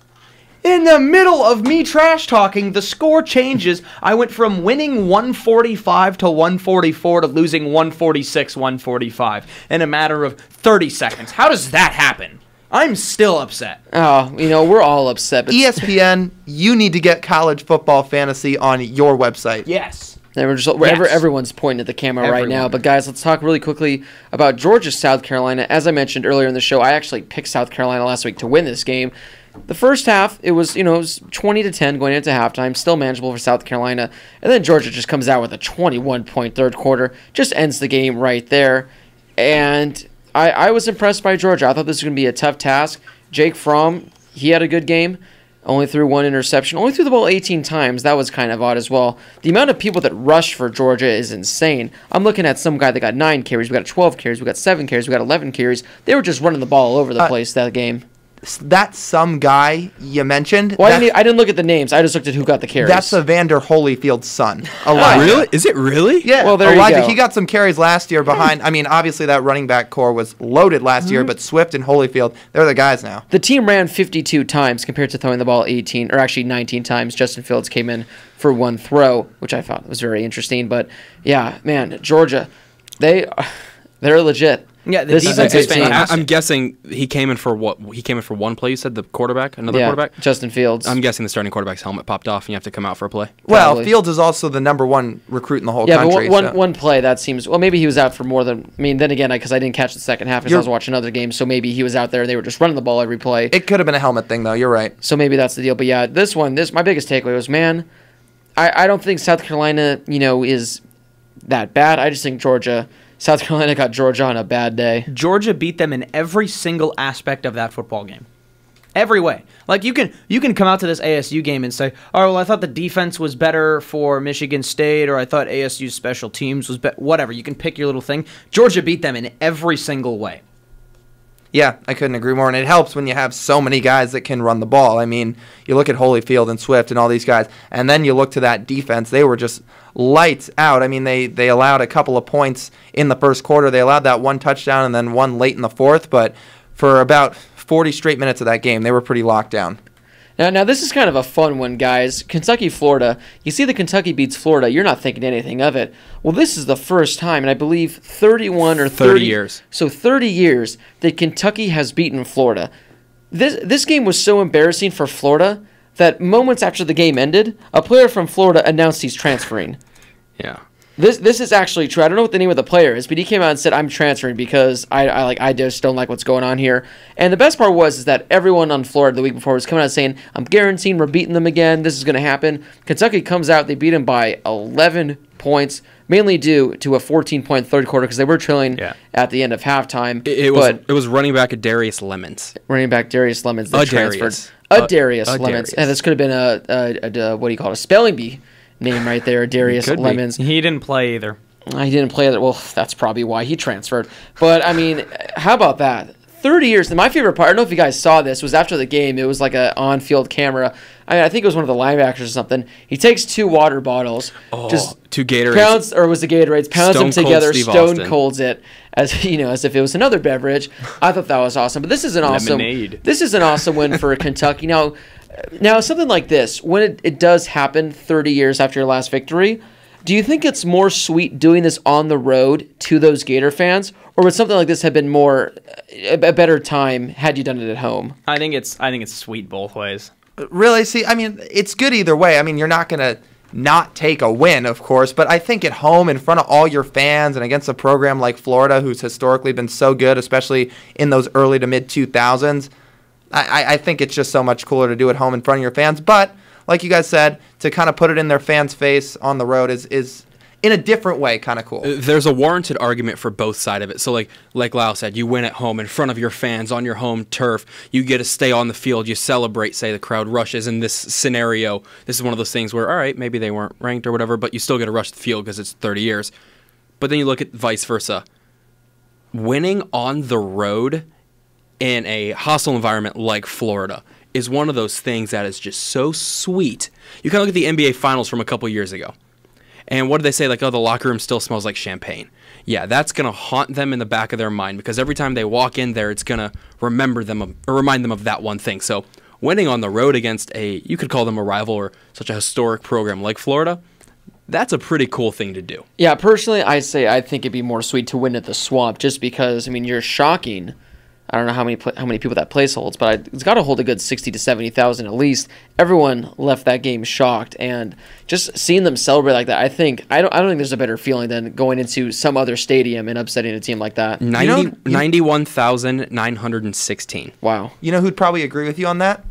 In the middle of me trash-talking, the score changes. I went from winning 145 to 144 to losing 146, 145 in a matter of 30 seconds. How does that happen? I'm still upset. Oh, we're all upset. But ESPN, you need to get college football fantasy on your website. Yes. Everyone's pointing at the camera right now. But guys, let's talk really quickly about Georgia, South Carolina. As I mentioned earlier in the show, I actually picked South Carolina last week to win this game. The first half, it was 20-10 going into halftime, still manageable for South Carolina. And then Georgia just comes out with a 21-point third quarter, just ends the game right there. And I was impressed by Georgia. I thought this was going to be a tough task. Jake Fromm, he had a good game. only threw one interception, only threw the ball 18 times. That was kind of odd as well. The amount of people that rushed for Georgia is insane. I'm looking at some guy that got 9 carries, we got 12 carries, we got 7 carries, we got 11 carries. They were just running the ball all over the place that game. That some guy you mentioned. Well, I didn't look at the names. I just looked at who got the carries. That's Evander Holyfield's son, Elijah. Really? Is it really? Yeah. Well, there Elijah, you go. he got some carries last year behind. I mean, obviously that running back core was loaded last year, but Swift and Holyfield, they're the guys now. The team ran 52 times compared to throwing the ball 18, or actually 19 times. Justin Fields came in for 1 throw, which I thought was very interesting. But yeah, man, Georgia, they're legit. Yeah, the This is a defense is good team. fantastic. I'm guessing he came in for what? He came in for one play. You said the quarterback, another quarterback. Justin Fields. I'm guessing the starting quarterback's helmet popped off, and you have to come out for a play. Well, Probably. Fields is also the #1 recruit in the whole Yeah, country. but so- one play, that seems... Well, maybe he was out for more than... I mean, then again, because I didn't catch the second half because I was watching other games, so maybe he was out there and they were just running the ball every play. It could have been a helmet thing, though. You're right. So maybe that's the deal. But yeah, my biggest takeaway was, man, I don't think South Carolina, is that bad. I just think South Carolina got Georgia on a bad day. Georgia beat them in every single aspect of that football game. Every way. Like, you can come out to this ASU game and say, oh, well, I thought the defense was better for Michigan State, or I thought ASU's special teams was better. Whatever. You can pick your little thing. Georgia beat them in every single way. Yeah, I couldn't agree more. And it helps when you have so many guys that can run the ball. I mean, you look at Holyfield and Swift and all these guys, and then you look to that defense. They were just lights out. I mean, they allowed a couple of points in the first quarter. They allowed that one touchdown and then one late in the fourth. But for about 40 straight minutes of that game, they were pretty locked down. Now this is kind of a fun one, guys. Kentucky, Florida. You see the Kentucky beats Florida, you're not thinking anything of it. Well, this is the first time, and I believe 31 or 30 years. So 30 years that Kentucky has beaten Florida. This game was so embarrassing for Florida that moments after the game ended, a player from Florida announced he's transferring. Yeah. This is actually true. I don't know what the name of the player is, but he came out and said, "I'm transferring because I just don't like what's going on here." And the best part is that everyone on Florida the week before was coming out saying, "I'm guaranteeing we're beating them again. This is going to happen." Kentucky comes out, they beat them by 11 points, mainly due to a 14-point third quarter because they were trailing at the end of halftime. It was running back Darius Lemons. Running back Darius Lemons that transferred. Darius Lemons, and this could have been a what do you call it? A spelling bee name right there, Darius Lemons. He didn't play either. He didn't play that. Well, that's probably why he transferred. But, I mean, how about that? 30 years. My favorite part, I don't know if you guys saw this, was after the game. It was like an on-field camera. I think it was one of the linebackers or something. He takes 2 water bottles. Just 2 Gatorades. Pounds, or was the Gatorades? Pounds them Stone Cold together, Steve stone Austin. colds it, as if it was another beverage. I thought that was awesome. But this is an awesome Lemonade. This is an awesome win for Kentucky. Now, something like this, when it does happen 30 years after your last victory, do you think it's more sweet doing this on the road to those Gator fans, or would something like this have been a better time had you done it at home? I think it's sweet both ways. Really? See, I mean, it's good either way. I mean, you're not going to not take a win, of course, but I think at home in front of all your fans and against a program like Florida, who's historically been so good, especially in those early to mid-2000s, I think it's just so much cooler to do at home in front of your fans. But like you guys said, to kind of put it in their fans' face on the road is in a different way kind of cool. There's a warranted argument for both sides of it. So like Lyle said, you win at home in front of your fans on your home turf. You get to stay on the field. You celebrate, say the crowd rushes. In this scenario, this is one of those things where, all right, maybe they weren't ranked or whatever, but you still get to rush the field because it's 30 years. But then you look at vice versa. Winning on the road in a hostile environment like Florida is one of those things that is just so sweet. You kind of look at the NBA Finals from a couple years ago. And what did they say? Like, oh, the locker room still smells like champagne. Yeah, that's going to haunt them in the back of their mind because every time they walk in there, it's going to remind them of that one thing. So winning on the road against you could call them a rival or such a historic program like Florida, that's a pretty cool thing to do. Yeah, personally, I think it'd be more sweet to win at the Swamp just because, I mean, you're shocking. I don't know how many people that place holds, but it's got to hold a good 60 to 70,000 at least. Everyone left that game shocked, and just seeing them celebrate like that, I don't think there's a better feeling than going into some other stadium and upsetting a team like that. 91,916. Wow. You know who'd probably agree with you on that?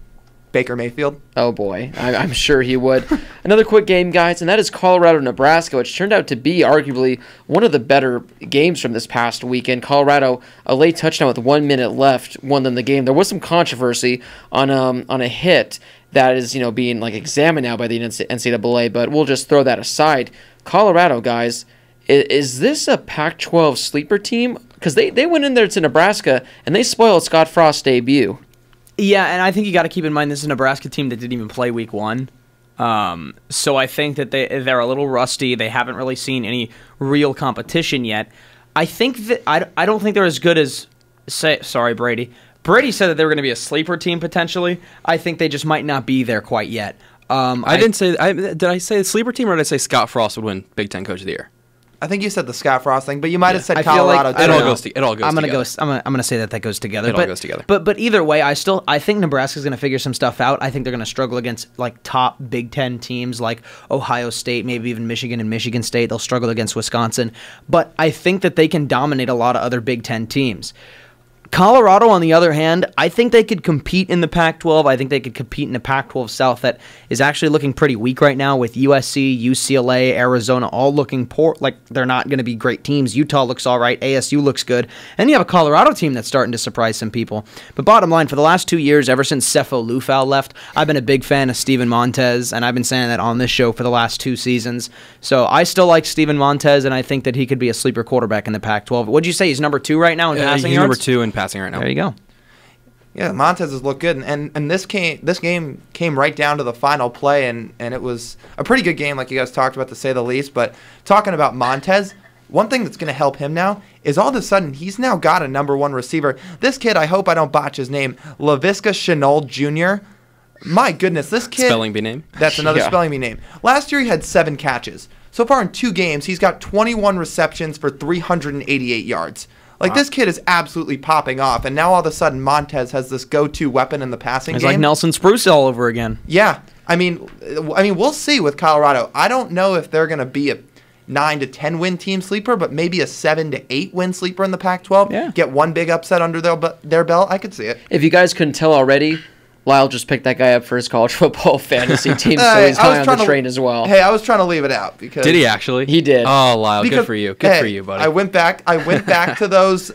Baker Mayfield. Oh boy, I'm sure he would. Another quick game, guys, and that is Colorado-Nebraska, which turned out to be arguably one of the better games from this past weekend. Colorado, a late touchdown with 1 minute left, won them the game. There was some controversy on a hit that is, being like examined now by the NCAA, but we'll just throw that aside. Colorado, guys, is this a Pac-12 sleeper team? Because they went in there to Nebraska, and they spoiled Scott Frost's debut. Yeah, and I think you got to keep in mind this is a Nebraska team that didn't even play week 1. So I think that they're a little rusty. They haven't really seen any real competition yet. I think that I don't think they're as good as Brady. Brady said that they were going to be a sleeper team potentially. I think they just might not be there quite yet. Did I say sleeper team, or did I say Scott Frost would win Big Ten Coach of the Year? I think you said the Scott Frost thing, but you might have said I feel like Colorado. It all too. goes together. I'm gonna say that goes together. It all goes together. But either way, I think Nebraska's gonna figure some stuff out. I think they're gonna struggle against like top Big Ten teams like Ohio State, maybe even Michigan and Michigan State. They'll struggle against Wisconsin, but I think that they can dominate a lot of other Big Ten teams. Colorado, on the other hand, I think they could compete in the Pac-12. I think they could compete in the Pac-12 South that is actually looking pretty weak right now with USC, UCLA, Arizona all looking poor. Like they're not going to be great teams. Utah looks all right. ASU looks good. And you have a Colorado team that's starting to surprise some people. But bottom line, for the last 2 years, ever since Cepho Lufau left, I've been a big fan of Steven Montez, and I've been saying that on this show for the last 2 seasons. So I still like Steven Montez, and I think that he could be a sleeper quarterback in the Pac-12. What'd you say? He's number 2 right now in passing He's yards? number 2 in passing right now. There you go. Yeah, Montez has looked good, and this game came right down to the final play, and it was a pretty good game, like you guys talked about, to say the least. But talking about Montez, one thing that's going to help him now is all of a sudden he's now got a number 1 receiver. This kid, I hope I don't botch his name, Laviska Shenault Jr. My goodness, this kid. Spelling bee name. That's another spelling bee name. Last year he had 7 catches. So far in 2 games, he's got 21 receptions for 388 yards. Like, this kid is absolutely popping off, and now all of a sudden Montez has this go-to weapon in the passing game. It's like Nelson Spruce all over again. Yeah. I mean, we'll see with Colorado. I don't know if they're going to be a 9 to 10 win team sleeper, but maybe a 7 to 8 win sleeper in the Pac-12. Yeah. Get one big upset under their belt. I could see it. If you guys couldn't tell already, Lyle just picked that guy up for his college football fantasy team, so he's high on the train as well. Hey, I was trying to leave it out because Did he actually? He did. Oh, Lyle, good for you. Good for you, buddy. I went back to those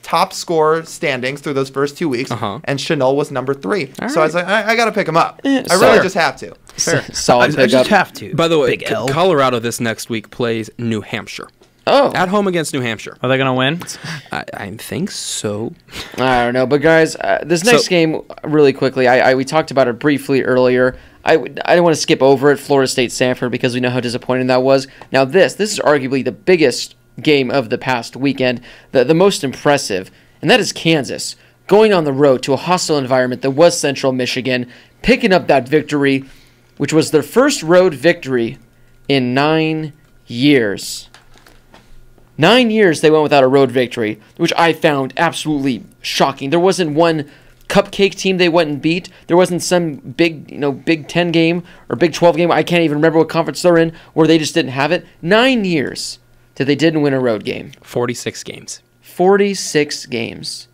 top score standings through those first 2 weeks, and Shenault was number 3. So I was like, I got to pick him up. I really just have to. Solid I pickup. just have to. By the way, Big L. Colorado this next week plays New Hampshire. Oh. At home against New Hampshire. Are they going to win? I think so. I don't know, but guys, this next game, really quickly, we talked about it briefly earlier. I don't want to skip over it, Florida State-Sanford, because we know how disappointing that was. Now this is arguably the biggest game of the past weekend, the most impressive, and that is Kansas going on the road to a hostile environment that was Central Michigan, picking up that victory, which was their first road victory in 9 years. 9 years they went without a road victory, which I found absolutely shocking. There wasn't one cupcake team they went and beat. There wasn't some big, Big 10 game or Big 12 game. I can't even remember what conference they're in where they just didn't have it. 9 years that they didn't win a road game. 46 games. 46 games.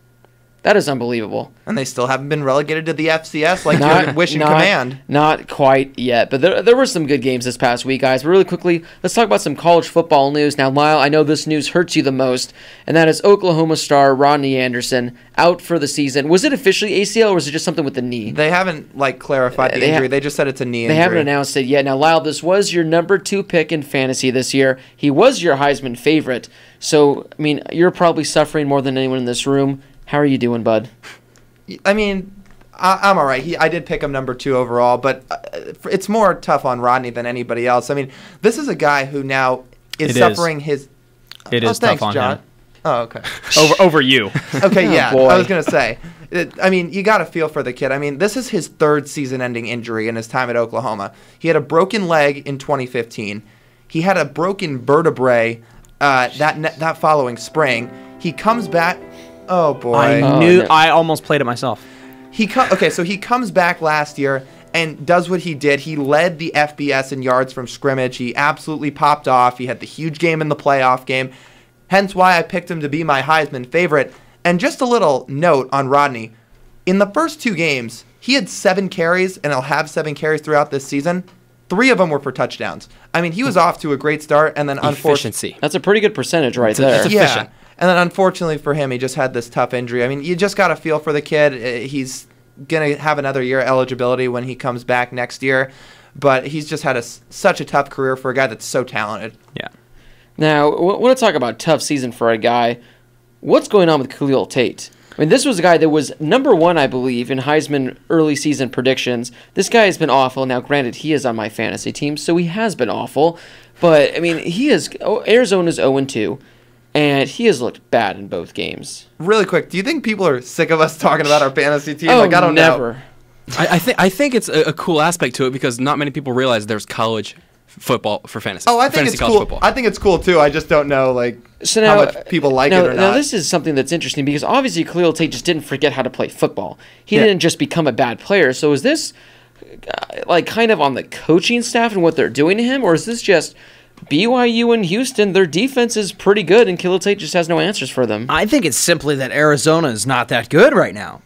That is unbelievable. And they still haven't been relegated to the FCS like your wish and command. Not quite yet, but there were some good games this past week, guys. But really quickly, let's talk about some college football news. Now, Lyle, I know this news hurts you the most, and that is Oklahoma star Rodney Anderson out for the season. Was it officially ACL, or was it just something with the knee? They haven't clarified the injury. They just said it's a knee injury. They haven't announced it yet. Now, Lyle, this was your number 2 pick in fantasy this year. He was your Heisman favorite. So, I mean, you're probably suffering more than anyone in this room. How are you doing, bud? I mean, I'm all right. I did pick him number 2 overall, but it's more tough on Rodney than anybody else. I mean, this is a guy who now is suffering his... It is tough on John. him. Oh, okay. Over you. Okay, yeah. boy. I was going to say. I mean, you got to feel for the kid. I mean, this is his 3rd season-ending injury in his time at Oklahoma. He had a broken leg in 2015. He had a broken vertebrae that following spring. He comes back... Oh, boy. I almost played it myself. So he comes back last year and does what he did. He led the FBS in yards from scrimmage. He absolutely popped off. He had the huge game in the playoff game. Hence why I picked him to be my Heisman favorite. And just a little note on Rodney. In the first 2 games, he had 7 carries, and he'll have 7 carries throughout this season. 3 of them were for touchdowns. I mean, he was off to a great start, and then Efficiency. That's a pretty good percentage right there. It's efficient. And then unfortunately for him, he just had this tough injury. I mean, you just got to feel for the kid. going to have another year eligibility when he comes back next year. But he's just had such a tough career for a guy that's so talented. Yeah. Now, I want to talk about tough season for a guy. What's going on with Khalil Tate? I mean, this was a guy that was number 1, I believe, in Heisman early season predictions. This guy has been awful. Now, granted, he is on my fantasy team, so he has been awful. But, I mean, Arizona's 0-2, and he has looked bad in both games. Really quick, do you think people are sick of us talking about our fantasy team? Oh, I don't never. know. I think it's a cool aspect to it because not many people realize there's college football for fantasy. Oh, I think fantasy it's college cool. Football. I think it's cool too. I just don't know how much people like it or not. Now, this is something that's interesting because obviously Khalil Tate just didn't forget how to play football. He didn't just become a bad player. So is this kind of on the coaching staff and what they're doing to him, or is this just BYU and Houston? Their defense is pretty good, and Khalil Tate just has no answers for them. I think it's simply that Arizona is not that good right now.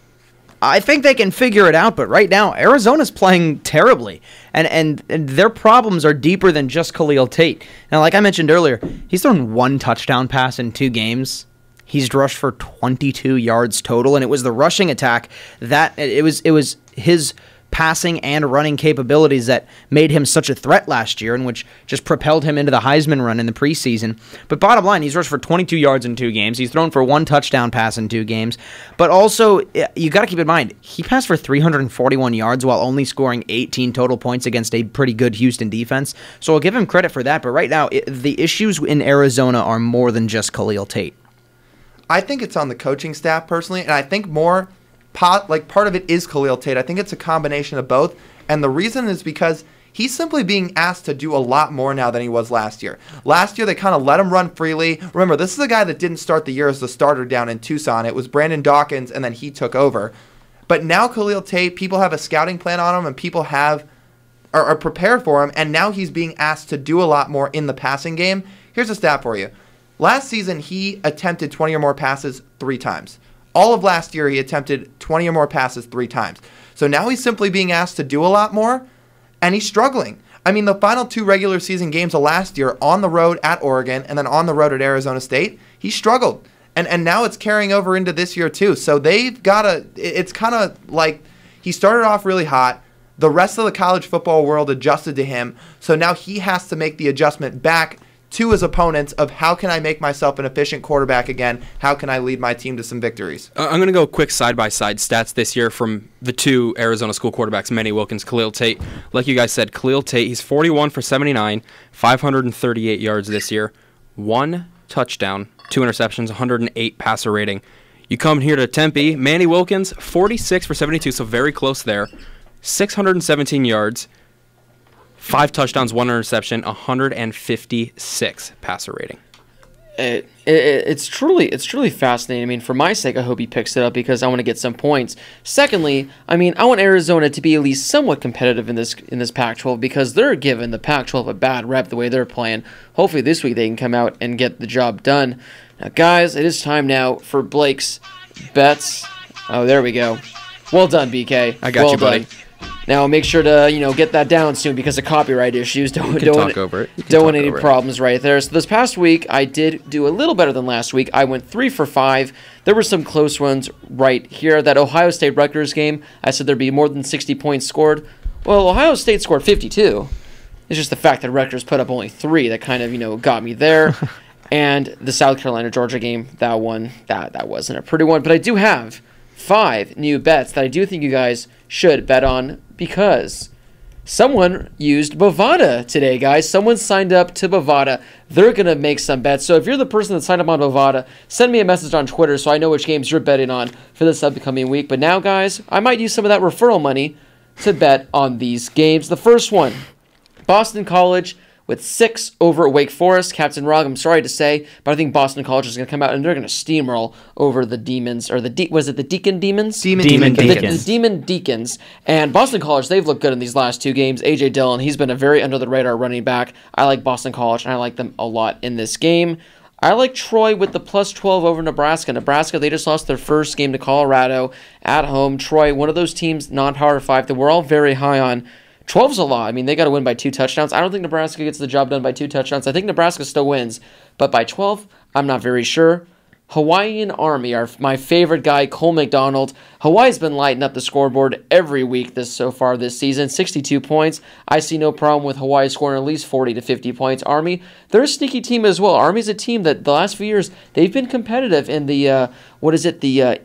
I think they can figure it out, but right now, Arizona's playing terribly. And their problems are deeper than just Khalil Tate. Now, like I mentioned earlier, he's thrown 1 touchdown pass in 2 games. He's rushed for 22 yards total, and it was the rushing attack that it was his passing and running capabilities that made him such a threat last year and which just propelled him into the Heisman run in the preseason. But bottom line, he's rushed for 22 yards in 2 games. He's thrown for 1 touchdown pass in 2 games. But also, you got to keep in mind, he passed for 341 yards while only scoring 18 total points against a pretty good Houston defense. So I'll give him credit for that. But right now, the issues in Arizona are more than just Khalil Tate. I think it's on the coaching staff personally, and I think part of it is Khalil Tate. I think it's a combination of both, and the reason is because he's simply being asked to do a lot more now than he was last year. Last year, they kind of let him run freely. Remember, this is a guy that didn't start the year as the starter down in Tucson. It was Brandon Dawkins, and then he took over. But now Khalil Tate, people have a scouting plan on him, and people are prepared for him, and now he's being asked to do a lot more in the passing game. Here's a stat for you. Last season, he attempted 20 or more passes 3 times. All of last year, he attempted 20 or more passes 3 times. So now he's simply being asked to do a lot more, and he's struggling. I mean, the final 2 regular season games of last year, on the road at Oregon and then on the road at Arizona State, he struggled. And now it's carrying over into this year too. So they've got to – it's kind of like he started off really hot. The rest of the college football world adjusted to him. So now he has to make the adjustment back to his opponents of how can I make myself an efficient quarterback again? How can I lead my team to some victories? I'm going to go quick side-by-side stats this year from the 2 Arizona school quarterbacks, Manny Wilkins, Khalil Tate. Like you guys said, Khalil Tate, he's 41 for 79, 538 yards this year, 1 touchdown, 2 interceptions, 108 passer rating. You come here to Tempe, Manny Wilkins, 46 for 72, so very close there, 617 yards, 5 touchdowns, 1 interception, 156 passer rating. It's truly fascinating. I mean, for my sake, I hope he picks it up because I want to get some points. Secondly, I mean, I want Arizona to be at least somewhat competitive in this Pac-12 because they're giving the Pac-12 a bad rep the way they're playing. Hopefully this week they can come out and get the job done. Now, guys, it is time now for Blake's bets. Oh, there we go. Well done, BK. I got you, buddy. Now make sure to get that down soon because of copyright issues. Don't want any problems right there. So this past week I did do a little better than last week. I went 3 for 5. There were some close ones right here. That Ohio State Rutgers game, I said there'd be more than 60 points scored. Well, Ohio State scored 52. It's just the fact that Rutgers put up only 3 that kind of got me there. And the South Carolina Georgia game, that one that wasn't a pretty one, but I do have 5 new bets that I do think you guys should bet on because someone used Bovada today, guys. Someone signed up to Bovada. They're going to make some bets. So if you're the person that signed up on Bovada, send me a message on Twitter so I know which games you're betting on for this upcoming week. But now, guys, I might use some of that referral money to bet on these games. The first one, Boston College with 6 over Wake Forest. Captain Rog, I'm sorry to say, but I think Boston College is going to come out and they're going to steamroll over the Demons, or was it the Deacon Demons? Demon Deacons. The Demon Deacons. And Boston College, they've looked good in these last 2 games. A.J. Dillon, he's been a very under-the-radar running back. I like Boston College, and I like them a lot in this game. I like Troy with the plus 12 over Nebraska. Nebraska, they just lost their first game to Colorado at home. Troy, one of those teams, non-Power 5, that we're all very high on. 12's a lot. I mean, they got to win by 2 touchdowns. I don't think Nebraska gets the job done by 2 touchdowns. I think Nebraska still wins. But by 12, I'm not very sure. Hawaiian Army, my favorite guy, Cole McDonald. Hawaii's been lighting up the scoreboard every week so far this season. 62 points. I see no problem with Hawaii scoring at least 40 to 50 points. Army, they're a sneaky team as well. Army's a team that the last few years, they've been competitive in the,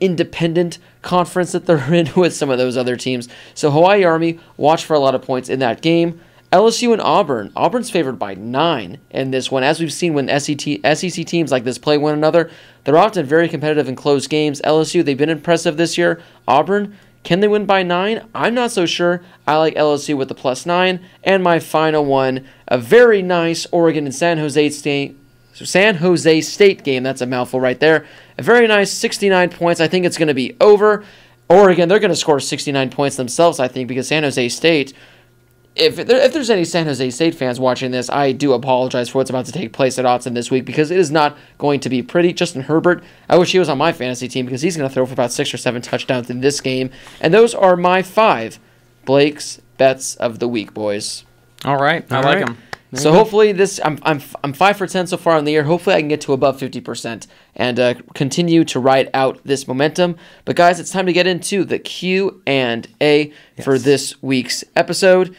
independent conference that they're in with some of those other teams. So Hawaii Army, watch for a lot of points in that game. LSU and Auburn. Auburn's favored by 9 in this one. As we've seen when SEC teams like this play one another, they're often very competitive in close games. LSU, they've been impressive this year. Auburn, can they win by 9? I'm not so sure. I like LSU with the +9. And my final one, a very nice Oregon and San Jose State game. That's a mouthful right there. A very nice 69 points. I think it's going to be over. Oregon, they're going to score 69 points themselves, I think, because San Jose State... If there's any San Jose State fans watching this, I do apologize for what's about to take place at Autzen this week because it is not going to be pretty. Justin Herbert, I wish he was on my fantasy team because he's going to throw for about 6 or 7 touchdowns in this game. And those are my 5 Blake's Bets of the Week, boys. All right. I like them. So hopefully I'm 5 for 10 so far in the year. Hopefully I can get to above 50% and continue to ride out this momentum. But guys, it's time to get into the Q&A for this week's episode.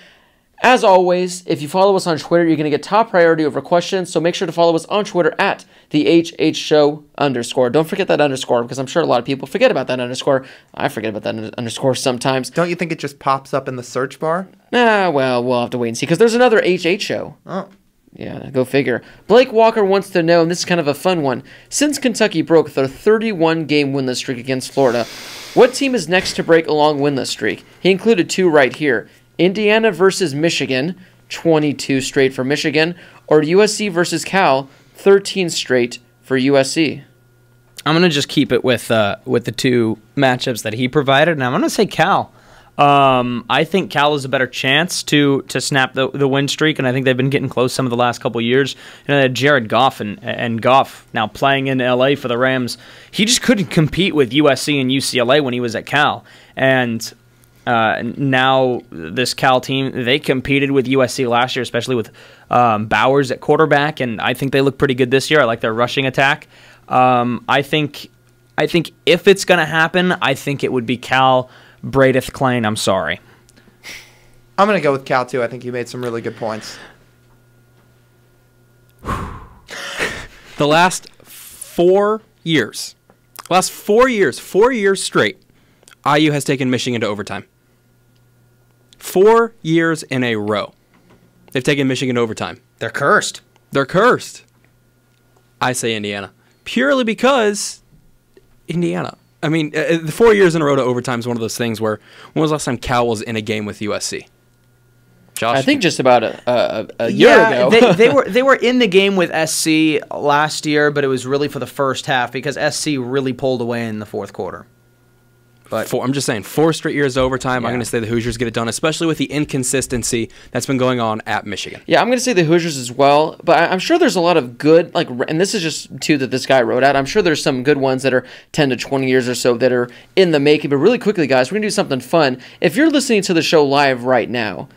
As always, if you follow us on Twitter, you're going to get top priority over questions, so make sure to follow us on Twitter at the HHShow_. Don't forget that underscore, because I'm sure a lot of people forget about that underscore. I forget about that underscore sometimes. Don't you think it just pops up in the search bar? Nah, well, we'll have to wait and see, because there's another HH show. Oh. Yeah, go figure. Blake Walker wants to know, and this is kind of a fun one, since Kentucky broke their 31-game winless streak against Florida, what team is next to break a long winless streak? He included 2 right here. Indiana versus Michigan, 22 straight for Michigan, or USC versus Cal, 13 straight for USC. I'm going to just keep it with the 2 matchups that he provided, and I'm going to say Cal. I think Cal has a better chance to snap the win streak, and I think they've been getting close some of the last couple of years. Jared Goff and Goff now playing in L.A. for the Rams, he just couldn't compete with USC and UCLA when he was at Cal, and now this Cal team, they competed with USC last year, especially with Bowers at quarterback, and I think they look pretty good this year. I like their rushing attack. I think if it's going to happen, I think it would be Cal. Bradeth Klein, I'm sorry. I'm going to go with Cal, too. I think you made some really good points. The last 4 years, 4 years straight, IU has taken Michigan to overtime. 4 years in a row, they've taken Michigan to overtime. They're cursed. They're cursed. I say Indiana. Purely because Indiana. I mean, the 4 years in a row to overtime is one of those things where, when was the last time Cal was in a game with USC? Josh? I think just about a year ago. they were in the game with SC last year, but it was really for the first half because SC really pulled away in the fourth quarter. But I'm just saying, 4 straight years of overtime. Yeah. I'm going to say the Hoosiers get it done, especially with the inconsistency that's been going on at Michigan. Yeah, I'm going to say the Hoosiers as well, but I'm sure there's a lot of good, and this is just 2 that this guy wrote out. I'm sure there's some good ones that are 10 to 20 years or so that are in the making. But really quickly, guys, we're going to do something fun. If you're listening to the show live right now,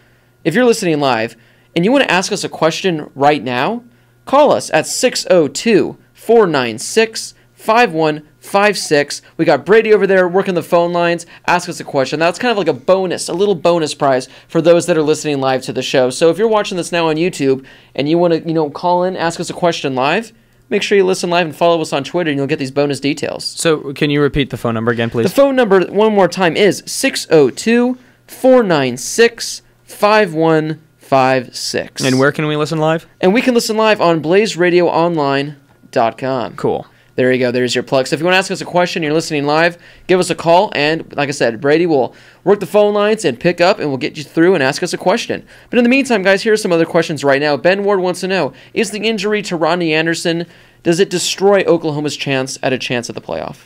if you're listening live and you want to ask us a question right now, call us at 602-496-5156. We got Brady over there working the phone lines. Ask us a question. That's kind of like a bonus, a little bonus prize for those that are listening live to the show. So if you're watching this now on YouTube and you want to, call in, ask us a question live, make sure you listen live and follow us on Twitter, and you'll get these bonus details. So can you repeat the phone number again, please? The phone number one more time is 602-496-5156. And where can we listen live? And we can listen live on blazeradioonline.com. Cool. There you go. There's your plug. So if you want to ask us a question, you're listening live, give us a call. And like I said, Brady will work the phone lines and pick up, and we'll get you through and ask us a question. But in the meantime, guys, here are some other questions right now. Ben Ward wants to know, is the injury to Rodney Anderson, does it destroy Oklahoma's chance at the playoff?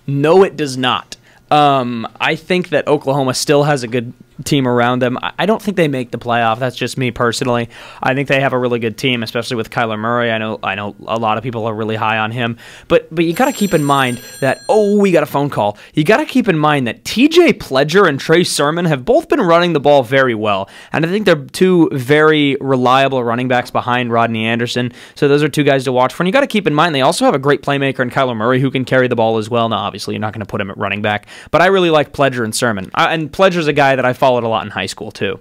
No, it does not. I think that Oklahoma still has a good team around them. I don't think they make the playoff. That's just me personally. I think they have a really good team, especially with Kyler Murray. I know a lot of people are really high on him. But you got to keep in mind that, we got a phone call. You got to keep in mind that TJ Pledger and Trey Sermon have both been running the ball very well. And I think they're two very reliable running backs behind Rodney Anderson. So those are two guys to watch for. And you got to keep in mind they also have a great playmaker in Kyler Murray who can carry the ball as well. Now, obviously, you're not going to put him at running back. But I really like Pledger and Sermon. And Pledger's a guy that I followed a lot in high school, too.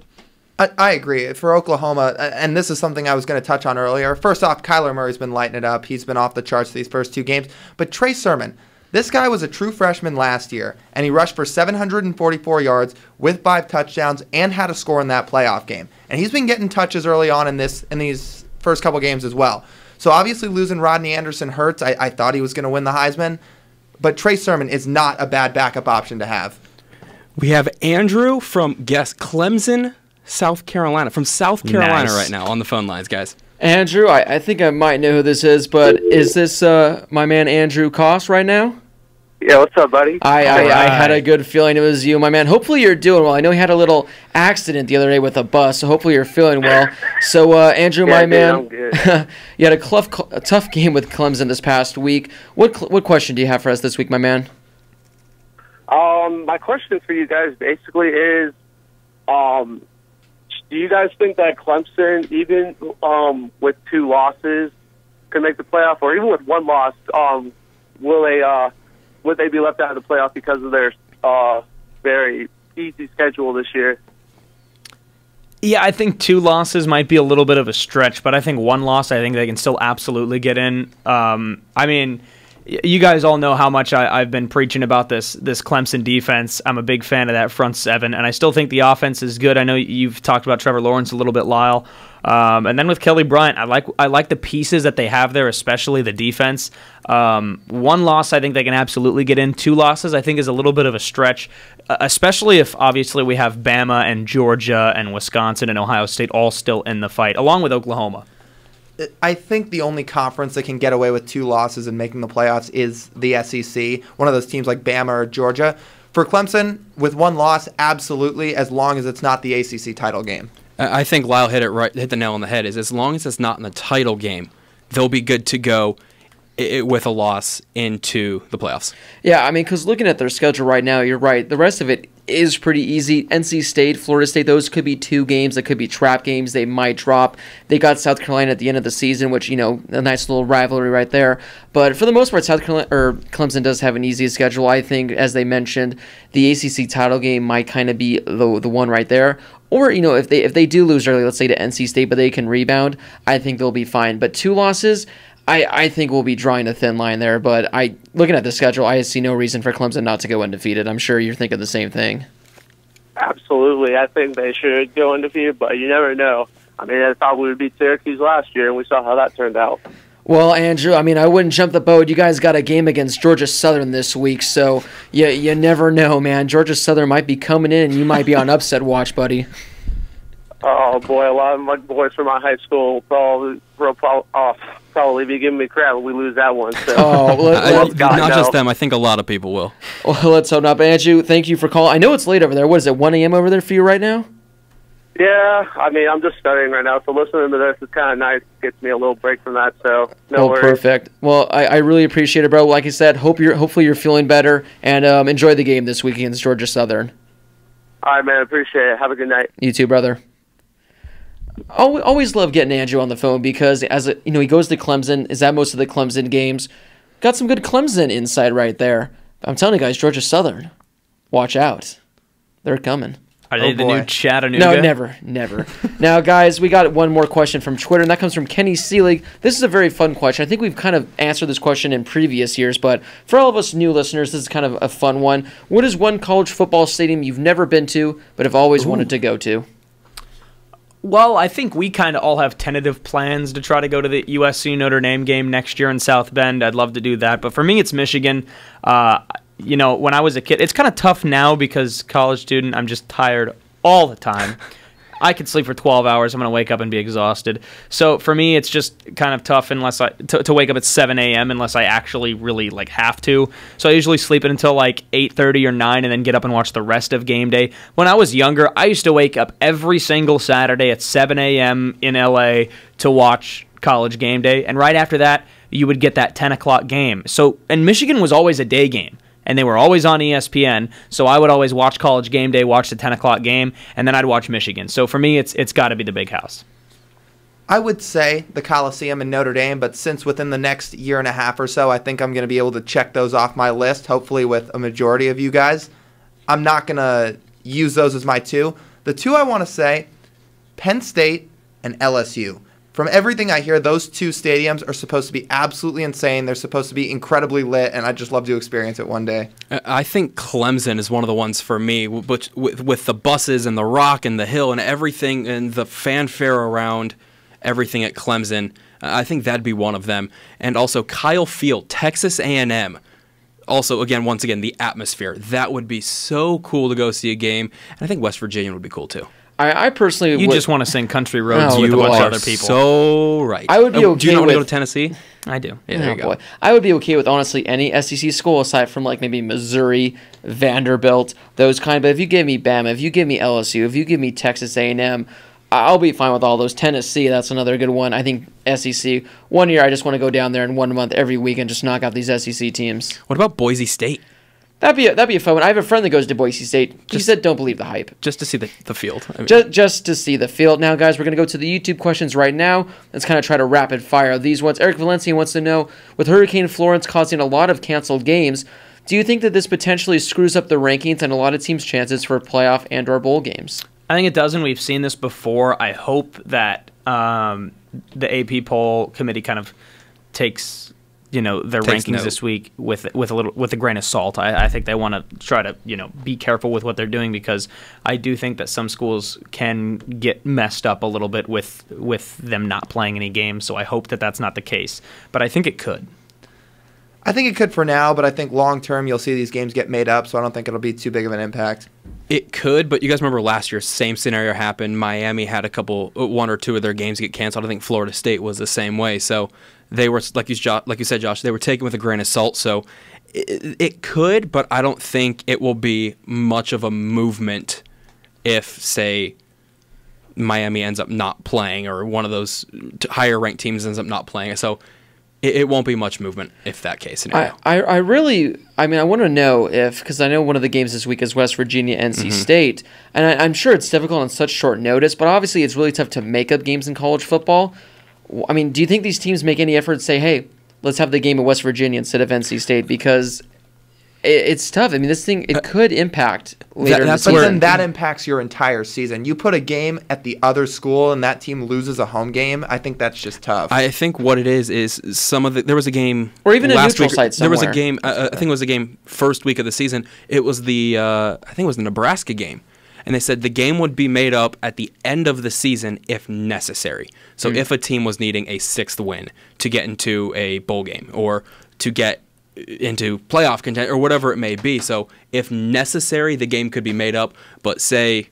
I agree. For Oklahoma, and this is something I was going to touch on earlier, first off, Kyler Murray's been lighting it up. He's been off the charts these first 2 games. But Trey Sermon, this guy was a true freshman last year, and he rushed for 744 yards with 5 touchdowns and had a score in that playoff game. And he's been getting touches early on in these first couple games as well. So obviously losing Rodney Anderson hurts. I thought he was going to win the Heisman. But Trey Sermon is not a bad backup option to have. We have Andrew from, Clemson, South Carolina. From South Carolina right now on the phone lines, guys. Andrew, I think I might know who this is, but is this my man Andrew Koss right now? Yeah, what's up, buddy? I had a good feeling it was you, my man. Hopefully you're doing well. I know you had a little accident the other day with a bus, so hopefully you're feeling well. So, Andrew, my man, I'm good. you had a tough game with Clemson this past week. What question do you have for us this week, my man? My question for you guys basically is, do you guys think that Clemson, even with 2 losses, can make the playoff, or even with 1 loss, would they be left out of the playoff because of their very easy schedule this year? Yeah, I think 2 losses might be a little bit of a stretch, but I think 1 loss, I think they can still absolutely get in. I mean, you guys all know how much I've been preaching about this Clemson defense. I'm a big fan of that front 7, and I still think the offense is good. I know you've talked about Trevor Lawrence a little bit, Lyle. And then with Kelly Bryant, I like the pieces that they have there, especially the defense. 1 loss, I think they can absolutely get in. 2 losses, I think, is a little bit of a stretch, especially if, obviously, we have Bama and Georgia and Wisconsin and Ohio State all still in the fight, along with Oklahoma. I think the only conference that can get away with 2 losses and making the playoffs is the SEC, one of those teams like Bama or Georgia. For Clemson, with 1 loss, absolutely, as long as it's not the ACC title game. I think Lyle hit the nail on the head. Is as long as it's not in the title game, they'll be good to go with a loss into the playoffs. Yeah, I mean, because looking at their schedule right now, you're right. The rest of it is pretty easy. NC State, Florida State, those could be 2 games that could be trap games. They might drop. They got South Carolina at the end of the season, which, a nice little rivalry right there. But for the most part, Clemson does have an easy schedule. I think, as they mentioned, the ACC title game might kind of be the one right there. Or, if they do lose early, let's say to NC State, but they can rebound, I think they'll be fine. But 2 losses, I think we'll be drawing a thin line there. But looking at the schedule, I see no reason for Clemson not to go undefeated. I'm sure you're thinking the same thing. Absolutely. I think they should go undefeated, but you never know. I mean, I thought we would beat Syracuse last year, and we saw how that turned out. Well, Andrew, I mean, I wouldn't jump the boat. You guys got a game against Georgia Southern this week, so you never know, man. Georgia Southern might be coming in, and you might be on upset watch, buddy. Oh, boy, a lot of my boys from my high school will probably be giving me crap if we lose that one. So. Not just them. I think a lot of people will. Well, let's hope not. But, Andrew, thank you for calling. I know it's late over there. What is it, 1 a.m. over there for you right now? Yeah, I mean, I'm just studying right now, so listening to this is kind of nice. It gets me a little break from that, so no worries. Perfect. Well, I really appreciate it, bro. Like I said, hopefully you're feeling better, and enjoy the game this week against Georgia Southern. All right, man. Appreciate it. Have a good night. You too, brother. Always love getting Andrew on the phone because he goes to Clemson, is at most of the Clemson games. Got some good Clemson insight right there. I'm telling you guys, Georgia Southern, watch out. They're coming. Are they the new Chattanooga? No, never. Now, guys, we got one more question from Twitter, and that comes from Kenny Seelig. This is a very fun question. I think we've kind of answered this question in previous years, but for all of us new listeners, this is kind of a fun one. What is one college football stadium you've never been to but have always wanted to go to? Well, I think we kind of all have tentative plans to try to go to the USC Notre Dame game next year in South Bend. I'd love to do that. But for me, it's Michigan. When I was a kid, it's kind of tough now because college student, I'm just tired all the time. I could sleep for 12 hours. I'm going to wake up and be exhausted. So for me, it's just kind of tough unless to wake up at 7 a.m. unless I actually really like have to. So I usually sleep it until like 8:30 or 9 and then get up and watch the rest of game day. When I was younger, I used to wake up every single Saturday at 7 a.m. in LA to watch College game day. And right after that, you would get that 10 o'clock game. So, and Michigan was always a day game. And they were always on ESPN, so I would always watch College game day, watch the 10 o'clock game, and then I'd watch Michigan. So for me, it's got to be the Big House. I would say the Coliseum in Notre Dame, but since within the next year and a half or so, I think I'm going to be able to check those off my list, hopefully with a majority of you guys. I'm not going to use those as my two. The two I want to say, Penn State and LSU. From everything I hear, those two stadiums are supposed to be absolutely insane. They're supposed to be incredibly lit, and I'd just love to experience it one day. I think Clemson is one of the ones for me, with the buses and the Rock and the Hill and everything and the fanfare around everything at Clemson. I think that'd be one of them. And also Kyle Field, Texas A&M. Also, once again, the atmosphere. That would be so cool to go see a game. And I think West Virginia would be cool too. I personally You would, just want to sing Country Roads No, with a You bunch of are other people. so right. I would be Do you okay not want to go with- to Tennessee? I do. Yeah, there you go. boy. I would be okay with honestly any SEC school aside from like maybe Missouri, Vanderbilt, those kind. But if you give me Bama, if you give me LSU, if you give me Texas A&M, I'll be fine with all those. Tennessee, that's another good one. I think SEC. One year, I just want to go down there in 1 month every week and just knock out these SEC teams. What about Boise State? That'd be a fun one. I have a friend that goes to Boise State. He said, "Don't believe the hype." Just to see the field. I mean, Just to see the field. Now, guys, we're going to go to the YouTube questions right now. Let's kind of try to rapid fire these ones. Eric Valencia wants to know, with Hurricane Florence causing a lot of canceled games, do you think that this potentially screws up the rankings and a lot of teams' chances for playoff and or bowl games? I think it does, and we've seen this before. I hope that the AP poll committee kind of takes their Takes rankings note. this week with a grain of salt. I think they want to try to be careful with what they're doing, because I do think that some schools can get messed up a little bit with them not playing any games. So I hope that that's not the case, but I think it could. I think it could for now, but I think long term you'll see these games get made up, so I don't think it'll be too big of an impact. It could, but you guys remember last year, same scenario happened. Miami had one or two of their games get canceled. I think Florida State was the same way. So they were, like you said, Josh, they were taken with a grain of salt. So it could, but I don't think it will be much of a movement if, say, Miami ends up not playing or one of those higher ranked teams ends up not playing. So it won't be much movement if that case scenario. I want to know if, because I know one of the games this week is West Virginia, NC State, and I'm sure it's difficult on such short notice, but obviously it's really tough to make up games in college football. I mean, do you think these teams make any effort to say, hey, let's have the game at West Virginia instead of NC State? Because it's tough. I mean, this thing, it could impact later in the But season. then that impacts your entire season. You put a game at the other school and that team loses a home game, I think that's just tough. I think what it is some of there was a game, Or even a last neutral week, site There was a somewhere. game. I think it was a game first week of the season. It was the Nebraska game, and they said the game would be made up at the end of the season if necessary. So if a team was needing a 6th win to get into a bowl game or to get into playoff content or whatever it may be. So if necessary, the game could be made up. But say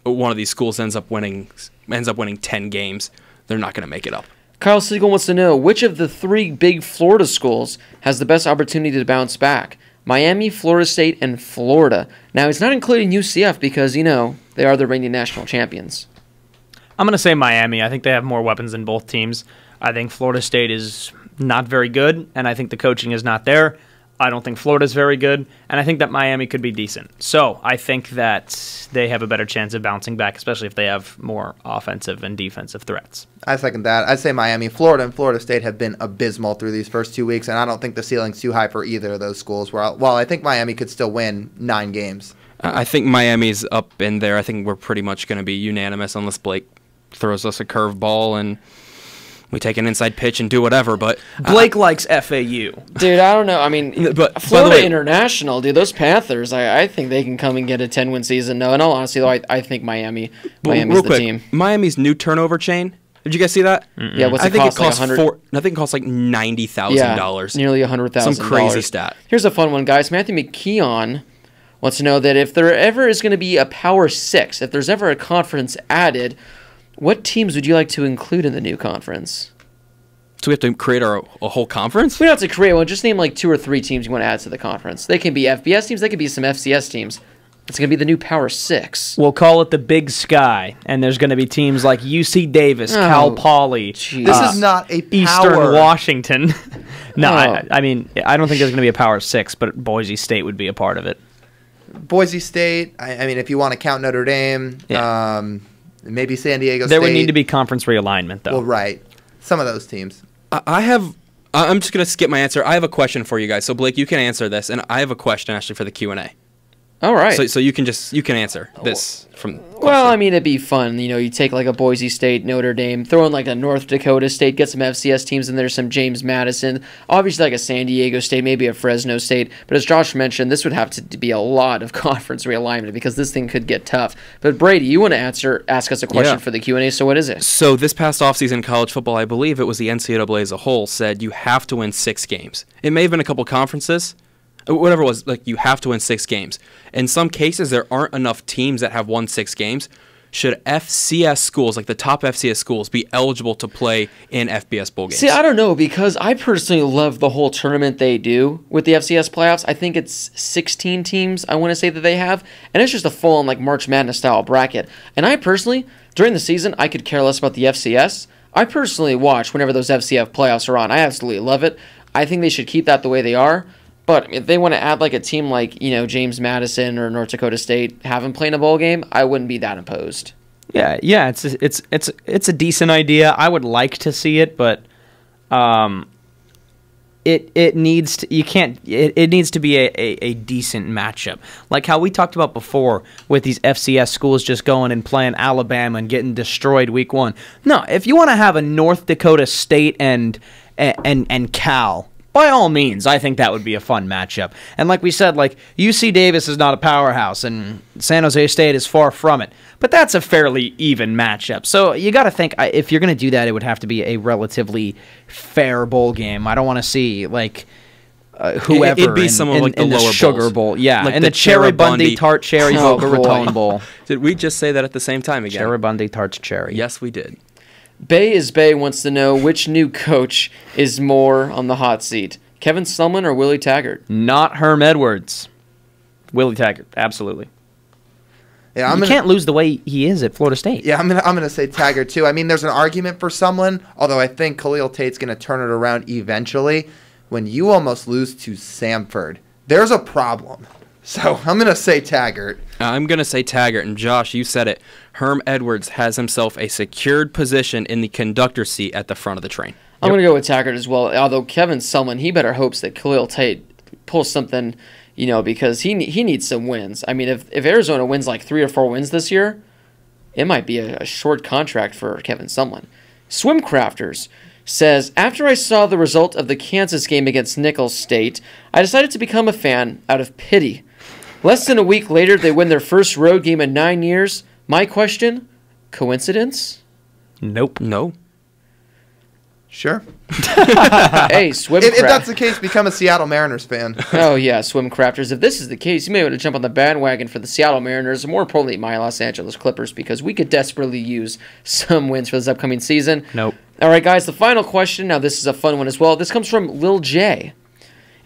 one of these schools ends up winning 10 games, they're not going to make it up. Kyle Siegel wants to know, which of the 3 big Florida schools has the best opportunity to bounce back? Miami, Florida State, and Florida. Now, he's not including UCF because, they are the reigning national champions. I'm going to say Miami. I think they have more weapons than both teams. I think Florida State is not very good, and I think the coaching is not there. I don't think Florida's very good, and I think that Miami could be decent. So I think that they have a better chance of bouncing back, especially if they have more offensive and defensive threats. I second that. I'd say Miami. Florida and Florida State have been abysmal through these first 2 weeks, and I don't think the ceiling's too high for either of those schools. While I think Miami could still win 9 games. I think Miami's up in there. I think we're pretty much going to be unanimous unless Blake throws us a curveball and we take an inside pitch and do whatever. But Blake likes FAU. Dude, I don't know. I mean, But, by the Florida way- International, dude, those Panthers, I think they can come and get a 10-win season. No, in all honesty, though, I think Miami's real the quick, team. Miami's new turnover chain. Did you guys see that? Yeah, what's I it think cost? it costs like $100? I think it costs like $90,000. Nearly $100,000. Some crazy stat. Here's a fun one, guys. Matthew McKeon wants to know that if there ever is going to be a Power 6, if there's ever a conference added, what teams would you like to include in the new conference? So we have to create a whole conference? We don't have to create one. Just name like 2 or 3 teams you want to add to the conference. They can be FBS teams. They can be some FCS teams. It's going to be the new Power 6. We'll call it the Big Sky, and there's going to be teams like UC Davis, Cal Poly. This is not a power. Eastern Washington. No, Oh. I mean, I don't think there's going to be a Power 6, but Boise State would be a part of it. Boise State. I mean, if you want to count Notre Dame, maybe San Diego State. There would need to be conference realignment, though. Well, right. Some of those teams. I'm just going to skip my answer. I have a question for you guys. So, Blake, you can answer this, and I have a question, actually, for the Q&A. All right. So you can answer this from. Well, I mean, it'd be fun. You know, you take like a Boise State, Notre Dame, throw in like a North Dakota State, get some FCS teams in there, some James Madison, obviously like a San Diego State, maybe a Fresno State. But as Josh mentioned, this would have to be a lot of conference realignment because this thing could get tough. But Brady, you want to ask us a question for the Q&A, so what is it? So this past offseason in college football, I believe it was the NCAA as a whole, said you have to win 6 games. It may have been a couple conferences. Whatever it was, like you have to win 6 games. In some cases, there aren't enough teams that have won 6 games. Should FCS schools, like the top FCS schools, be eligible to play in FBS bowl games? See, I don't know, because I personally love the whole tournament they do with the FCS playoffs. I think it's 16 teams, I want to say, that they have, and it's just a full-on like March Madness style bracket. And I personally, during the season, I could care less about the FCS. I personally watch whenever those FCS playoffs are on. I absolutely love it. I think they should keep that the way they are. But if they want to add like a team like, you know, James Madison or North Dakota State, have them play in a bowl game, I wouldn't be that opposed. Yeah, it's a decent idea. I would like to see it, but it needs to it needs to be a decent matchup. Like how we talked about before with these FCS schools just going and playing Alabama and getting destroyed week 1. No, if you want to have a North Dakota State and Cal, by all means, I think that would be a fun matchup. And like we said, like UC Davis is not a powerhouse, and San Jose State is far from it. But that's a fairly even matchup. So you got to think, if you're going to do that, it would have to be a relatively fair bowl game. I don't want to see like whoever It'd be some of like the lower Sugar bowls. Bowl, yeah, Like and the the Cherry Bundy Bundy Tart Cherry Boca Raton Bowl. Did we just say that at the same time again? Cherry Bundy Tart's Cherry. Yes, we did. Bay wants to know which new coach is more on the hot seat, Kevin Sumlin or Willie Taggart? Not Herm Edwards. Willie Taggart, absolutely. Yeah, You can't lose the way he is at Florida State. Yeah, I'm gonna say Taggart too. I mean, there's an argument for Sumlin, although I think Khalil Tate's gonna turn it around eventually. When you almost lose to Samford, there's a problem. So I'm gonna say Taggart. I'm going to say Taggart, and Josh, you said it. Herm Edwards has himself a secured position in the conductor's seat at the front of the train. I'm going to go with Taggart as well, although Kevin Sumlin, he better hopes that Khalil Tate pulls something, you know, because he needs some wins. I mean, if Arizona wins like 3 or 4 wins this year, it might be a short contract for Kevin Sumlin. Swim Crafters says, after I saw the result of the Kansas game against Nicholls State, I decided to become a fan out of pity. Less than a week later, they win their first road game in 9 years. My question, coincidence? Nope. No. Sure. Hey, Swim If that's the case, become a Seattle Mariners fan. Oh, yeah, Swim Crafters. If this is the case, you may want to jump on the bandwagon for the Seattle Mariners, and more importantly, my Los Angeles Clippers, because we could desperately use some wins for this upcoming season. Nope. All right, guys, the final question. Now, this is a fun one as well. This comes from Lil J,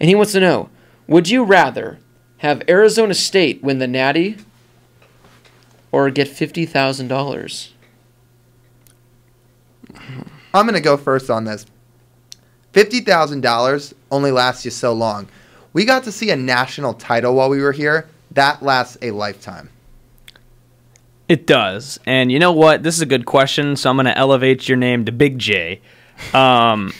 and he wants to know, would you rather have Arizona State win the Natty or get $50,000? I'm going to go first on this. $50,000 only lasts you so long. We got to see a national title while we were here. That lasts a lifetime. It does. And you know what? This is a good question, so I'm going to elevate your name to Big J. If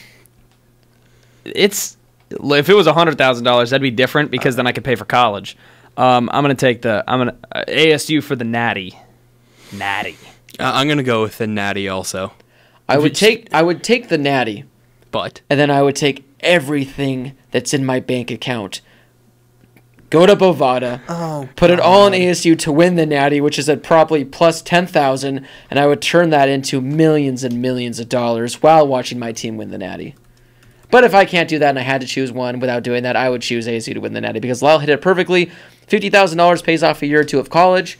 it was $100,000, that'd be different because then I could pay for college. I'm going to take ASU for the Natty. Natty. I'm going to go with the Natty also. I would take the Natty, But and then I would take everything that's in my bank account. Go to Bovada, put it all in ASU to win the Natty, which is at probably plus 10,000, and I would turn that into millions and millions of dollars while watching my team win the Natty. But if I can't do that and I had to choose one without doing that, I would choose ASU to win the Natty because Lyle hit it perfectly. $50,000 pays off a year or two of college,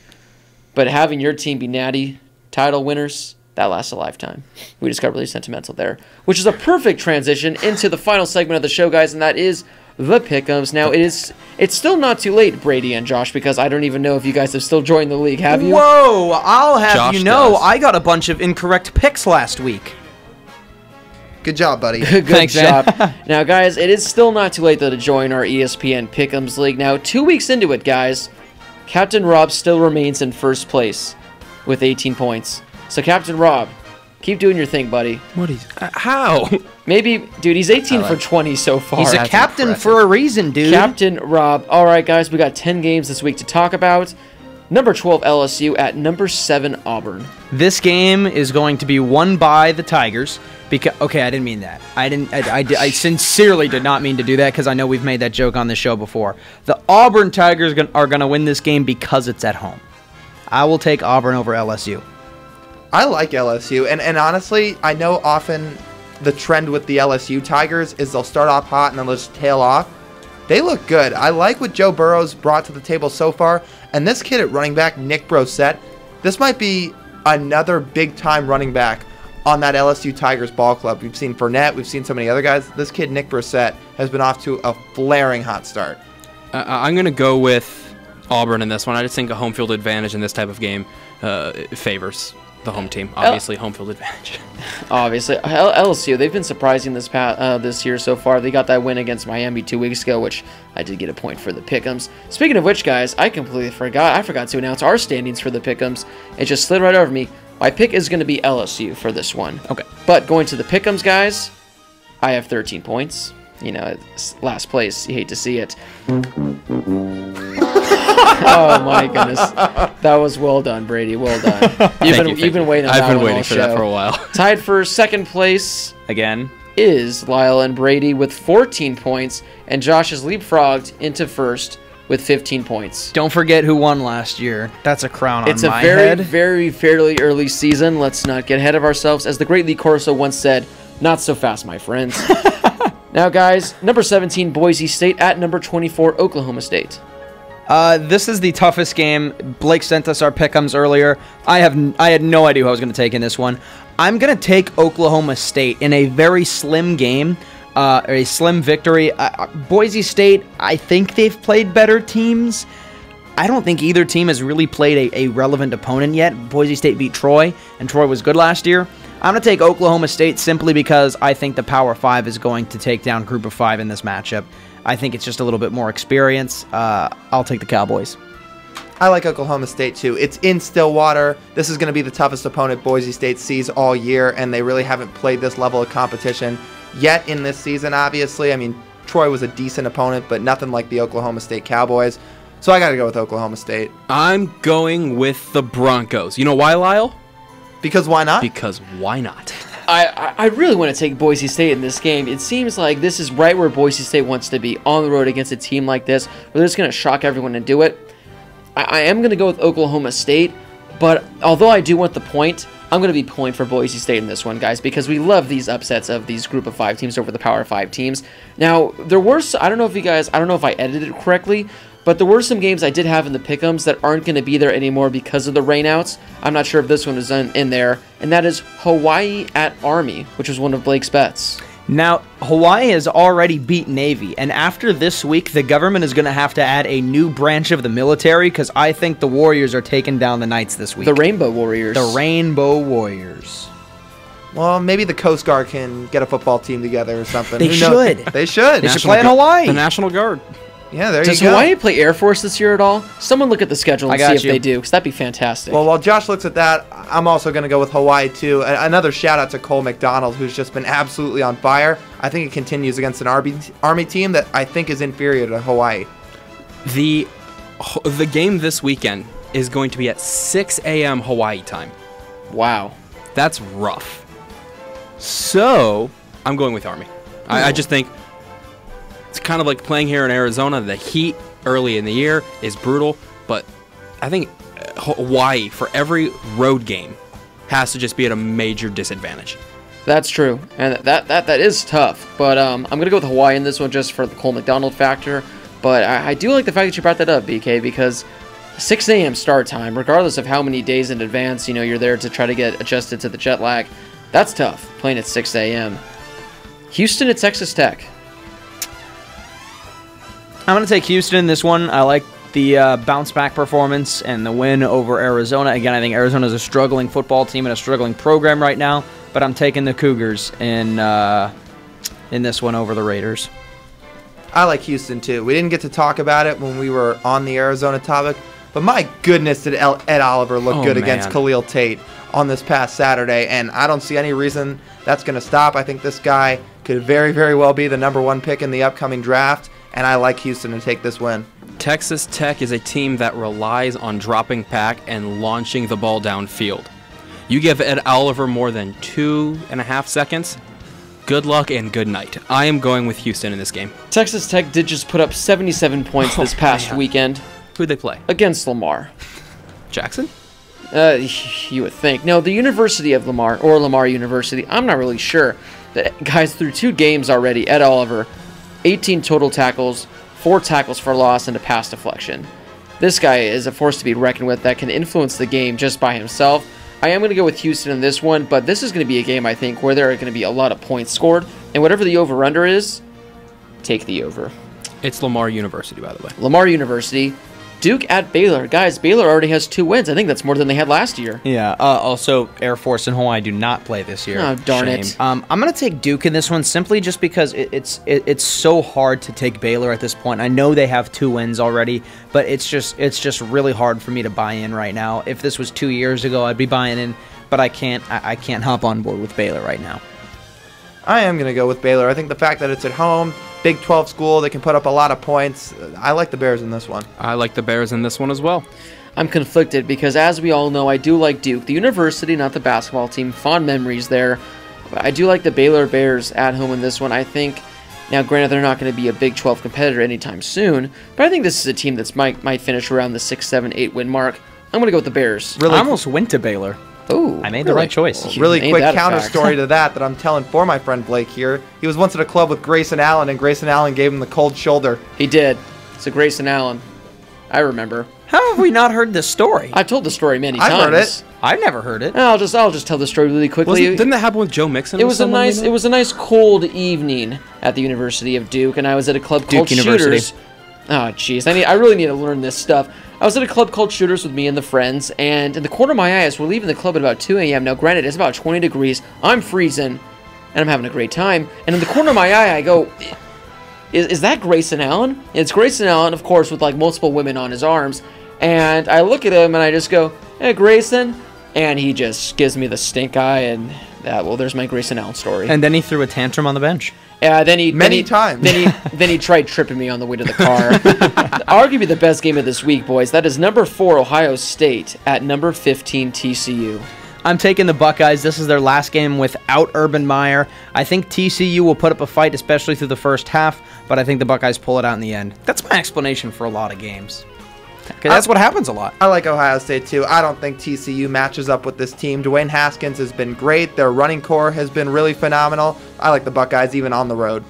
but having your team be natty title winners, that lasts a lifetime. We just got really sentimental there, which is a perfect transition into the final segment of the show, guys, and that is the Pick'ems. Now, it's still not too late, Brady and Josh, because I don't even know if you guys have still joined the league. Have you? Whoa! I'll have Josh you know, does. I got a bunch of incorrect picks last week. Good job, buddy. Good Thanks, man. job. Now, guys, it is still not too late, though, to join our ESPN Pick'ems League. Now, 2 weeks into it, guys, Captain Rob still remains in first place with 18 points. So, Captain Rob, keep doing your thing, buddy. What is... how? Maybe, dude, he's 18 for 20 so far. He's a That's captain impressive. for a reason, dude. Captain Rob. All right, guys, we got 10 games this week to talk about. Number 12, LSU, at number 7, Auburn. This game is going to be won by the Tigers. Because okay, I didn't mean that. I sincerely did not mean to do that because I know we've made that joke on this show before. The Auburn Tigers are going to win this game because it's at home. I will take Auburn over LSU. I like LSU, and honestly, I know often the trend with the LSU Tigers is they'll start off hot and then they'll just tail off. They look good. I like what Joe Burrow's brought to the table so far, and this kid at running back, Nick Brossette, this might be another big-time running back on that LSU Tigers ball club. We've seen Fournette, we've seen so many other guys. This kid, Nick Brossette, has been off to a flaring hot start. I'm going to go with Auburn in this one. I just think a home field advantage in this type of game favors the home team. Obviously, home field advantage. Obviously, LSU, they've been surprising this year so far. They got that win against Miami 2 weeks ago, which I did get a point for the Pick'ems. Speaking of which, guys, I completely forgot. I forgot to announce our standings for the Pick'ems. It just slid right over me. My pick is going to be LSU for this one. Okay. But going to the Pick'ems, guys, I have 13 points. You know, it's last place. You hate to see it. Oh my goodness, that was well done, Brady. Well done. You've been waiting. On I've that been one waiting all for that show. for a while. Tied for second place Again. is Lyle and Brady with 14 points, and Josh is leapfrogged into first with 15 points. Don't forget who won last year. That's a crown on It's a my very, head. very fairly early season. Let's not get ahead of ourselves. As the great Lee Corso once said, not so fast, my friends. Now, guys, number 17, Boise State, at number 24, Oklahoma State. This is the toughest game. Blake sent us our pick'ems earlier. I had no idea who I was going to take in this one. I'm going to take Oklahoma State in a very slim game, a slim victory. Boise State, I think they've played better teams. I don't think either team has really played a relevant opponent yet. Boise State beat Troy, and Troy was good last year. I'm going to take Oklahoma State simply because I think the Power 5 is going to take down Group of 5 in this matchup. I think it's just a little bit more experience. I'll take the Cowboys. I like Oklahoma State too. It's in Stillwater. This is going to be the toughest opponent Boise State sees all year, and they really haven't played this level of competition yet in this season, obviously. I mean, Troy was a decent opponent, but nothing like the Oklahoma State Cowboys. So I got to go with Oklahoma State. I'm going with the Broncos. You know why, Lyle? Because why not? Because why not? I really want to take Boise State in this game. It seems like this is right where Boise State wants to be, on the road against a team like this, where they're just going to shock everyone and do it. I am going to go with Oklahoma State, but although I do want the point, I'm going to be pulling for Boise State in this one, guys, because we love these upsets of these Group of 5 teams over the Power 5 teams. Now, there were, I don't know if I edited it correctly, but there were some games I did have in the pick'ems that aren't going to be there anymore because of the rainouts. I'm not sure if this one is in there, and that is Hawaii at Army, which was one of Blake's bets. Now, Hawaii has already beat Navy, and after this week, the government is going to have to add a new branch of the military because I think the Warriors are taking down the Knights this week. The Rainbow Warriors. The Rainbow Warriors. Well, maybe the Coast Guard can get a football team together or something. They Who knows? should. They should. They should play in Hawaii. The National Guard. Yeah, there Does you go. Hawaii play Air Force this year at all? Someone look at the schedule and see got if you. they do, because that'd be fantastic. Well, while Josh looks at that, I'm also going to go with Hawaii, too. Another shout-out to Cole McDonald, who's just been absolutely on fire. I think it continues against an Army team that I think is inferior to Hawaii. The game this weekend is going to be at 6 a.m. Hawaii time. Wow. That's rough. So, I'm going with Army. I just think it's kind of like playing here in Arizona. The heat early in the year is brutal, but I think Hawaii, for every road game, has to just be at a major disadvantage. That's true, and that is tough. But I'm gonna go with Hawaii in this one just for the Cole McDonald factor. But I do like the fact that you brought that up, BK, because 6 a.m. start time, regardless of how many days in advance, you're there to try to get adjusted to the jet lag, that's tough, playing at 6 a.m. Houston at Texas Tech. I'm going to take Houston in this one. I like the bounce-back performance and the win over Arizona. Again, I think Arizona is a struggling football team and a struggling program right now, but I'm taking the Cougars in this one over the Raiders. I like Houston, too. We didn't get to talk about it when we were on the Arizona topic, but my goodness did Ed Oliver look good against Khalil Tate on this past Saturday, and I don't see any reason that's going to stop. I think this guy could very, very well be the #1 pick in the upcoming draft, and I like Houston to take this win. Texas Tech is a team that relies on dropping back and launching the ball downfield. You give Ed Oliver more than 2.5 seconds, good luck and good night. I am going with Houston in this game. Texas Tech did just put up 77 points this past weekend. Who'd they play? Against Lamar. Jackson? You would think. No, the University of Lamar, or Lamar University, I'm not really sure. Guys, through 2 games already, Ed Oliver, 18 total tackles, 4 tackles for loss, and a pass deflection. This guy is a force to be reckoned with that can influence the game just by himself. I am going to go with Houston in this one, but this is going to be a game, I think, where there are going to be a lot of points scored, and whatever the over-under is, take the over. It's Lamar University, by the way. Lamar University. Duke at Baylor. Guys, Baylor already has 2 wins. I think that's more than they had last year. Yeah, also, Air Force and Hawaii do not play this year. Oh, darn it. I'm going to take Duke in this one simply just because it's so hard to take Baylor at this point. I know they have 2 wins already, but it's just really hard for me to buy in right now. If this was 2 years ago, I'd be buying in, but I can't hop on board with Baylor right now. I am going to go with Baylor. I think the fact that it's at home, Big 12 school, they can put up a lot of points. I like the Bears in this one. I like the Bears in this one as well. I'm conflicted because, as we all know, I do like Duke. The university, not the basketball team. Fond memories there. I do like the Baylor Bears at home in this one. I think, now granted, they're not going to be a Big 12 competitor anytime soon, but I think this is a team that might finish around the 6, 7, 8 win mark. I'm going to go with the Bears. I almost went to Baylor. Oh, I made the right choice. Really quick counter story to that I'm telling for my friend Blake here. He was once at a club with Grayson Allen, and Grayson Allen gave him the cold shoulder. He did. It's a Grayson Allen. I remember. How have we not heard this story? I've told the story many times. I've heard it. I've never heard it. I'll just tell the story really quickly. Didn't that happen with Joe Mixon? It was a nice cold evening at the University of Duke, and I was at a club called University. Shooters. Oh, jeez, I really need to learn this stuff. I was at a club called Shooters with me and the friends, and in the corner of my eye, as we're leaving the club at about 2 a.m. Now, granted, it's about 20 degrees. I'm freezing, and I'm having a great time. And in the corner of my eye, I go, is that Grayson Allen? And it's Grayson Allen, of course, with like multiple women on his arms. And I look at him, and I just go, hey, Grayson. And he just gives me the stink eye, and there's my Grayson Allen story. And then he threw a tantrum on the bench. Then he tried tripping me on the way to the car. Arguably the best game of this week, boys. That is number 4 Ohio State at number 15 TCU. I'm taking the Buckeyes. This is their last game without Urban Meyer. I think TCU will put up a fight, especially through the first half, but I think the Buckeyes pull it out in the end. That's my explanation for a lot of games. Because that's what happens a lot. I like Ohio State, too. I don't think TCU matches up with this team. Dwayne Haskins has been great. Their running core has been really phenomenal. I like the Buckeyes even on the road.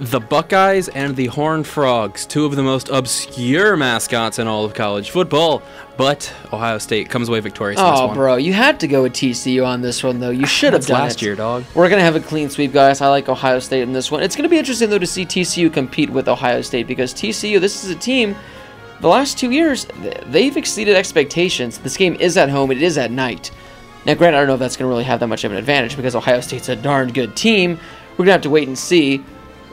The Buckeyes and the Horned Frogs, 2 of the most obscure mascots in all of college football, but Ohio State comes away victorious in this one. Oh, bro, you had to go with TCU on this one, though. You should have done last year, dog. We're going to have a clean sweep, guys. I like Ohio State in this one. It's going to be interesting, though, to see TCU compete with Ohio State, because TCU, this is a team, the last 2 years, they've exceeded expectations. This game is at home. It is at night. Now, granted, I don't know if that's going to really have that much of an advantage because Ohio State's a darn good team. We're going to have to wait and see.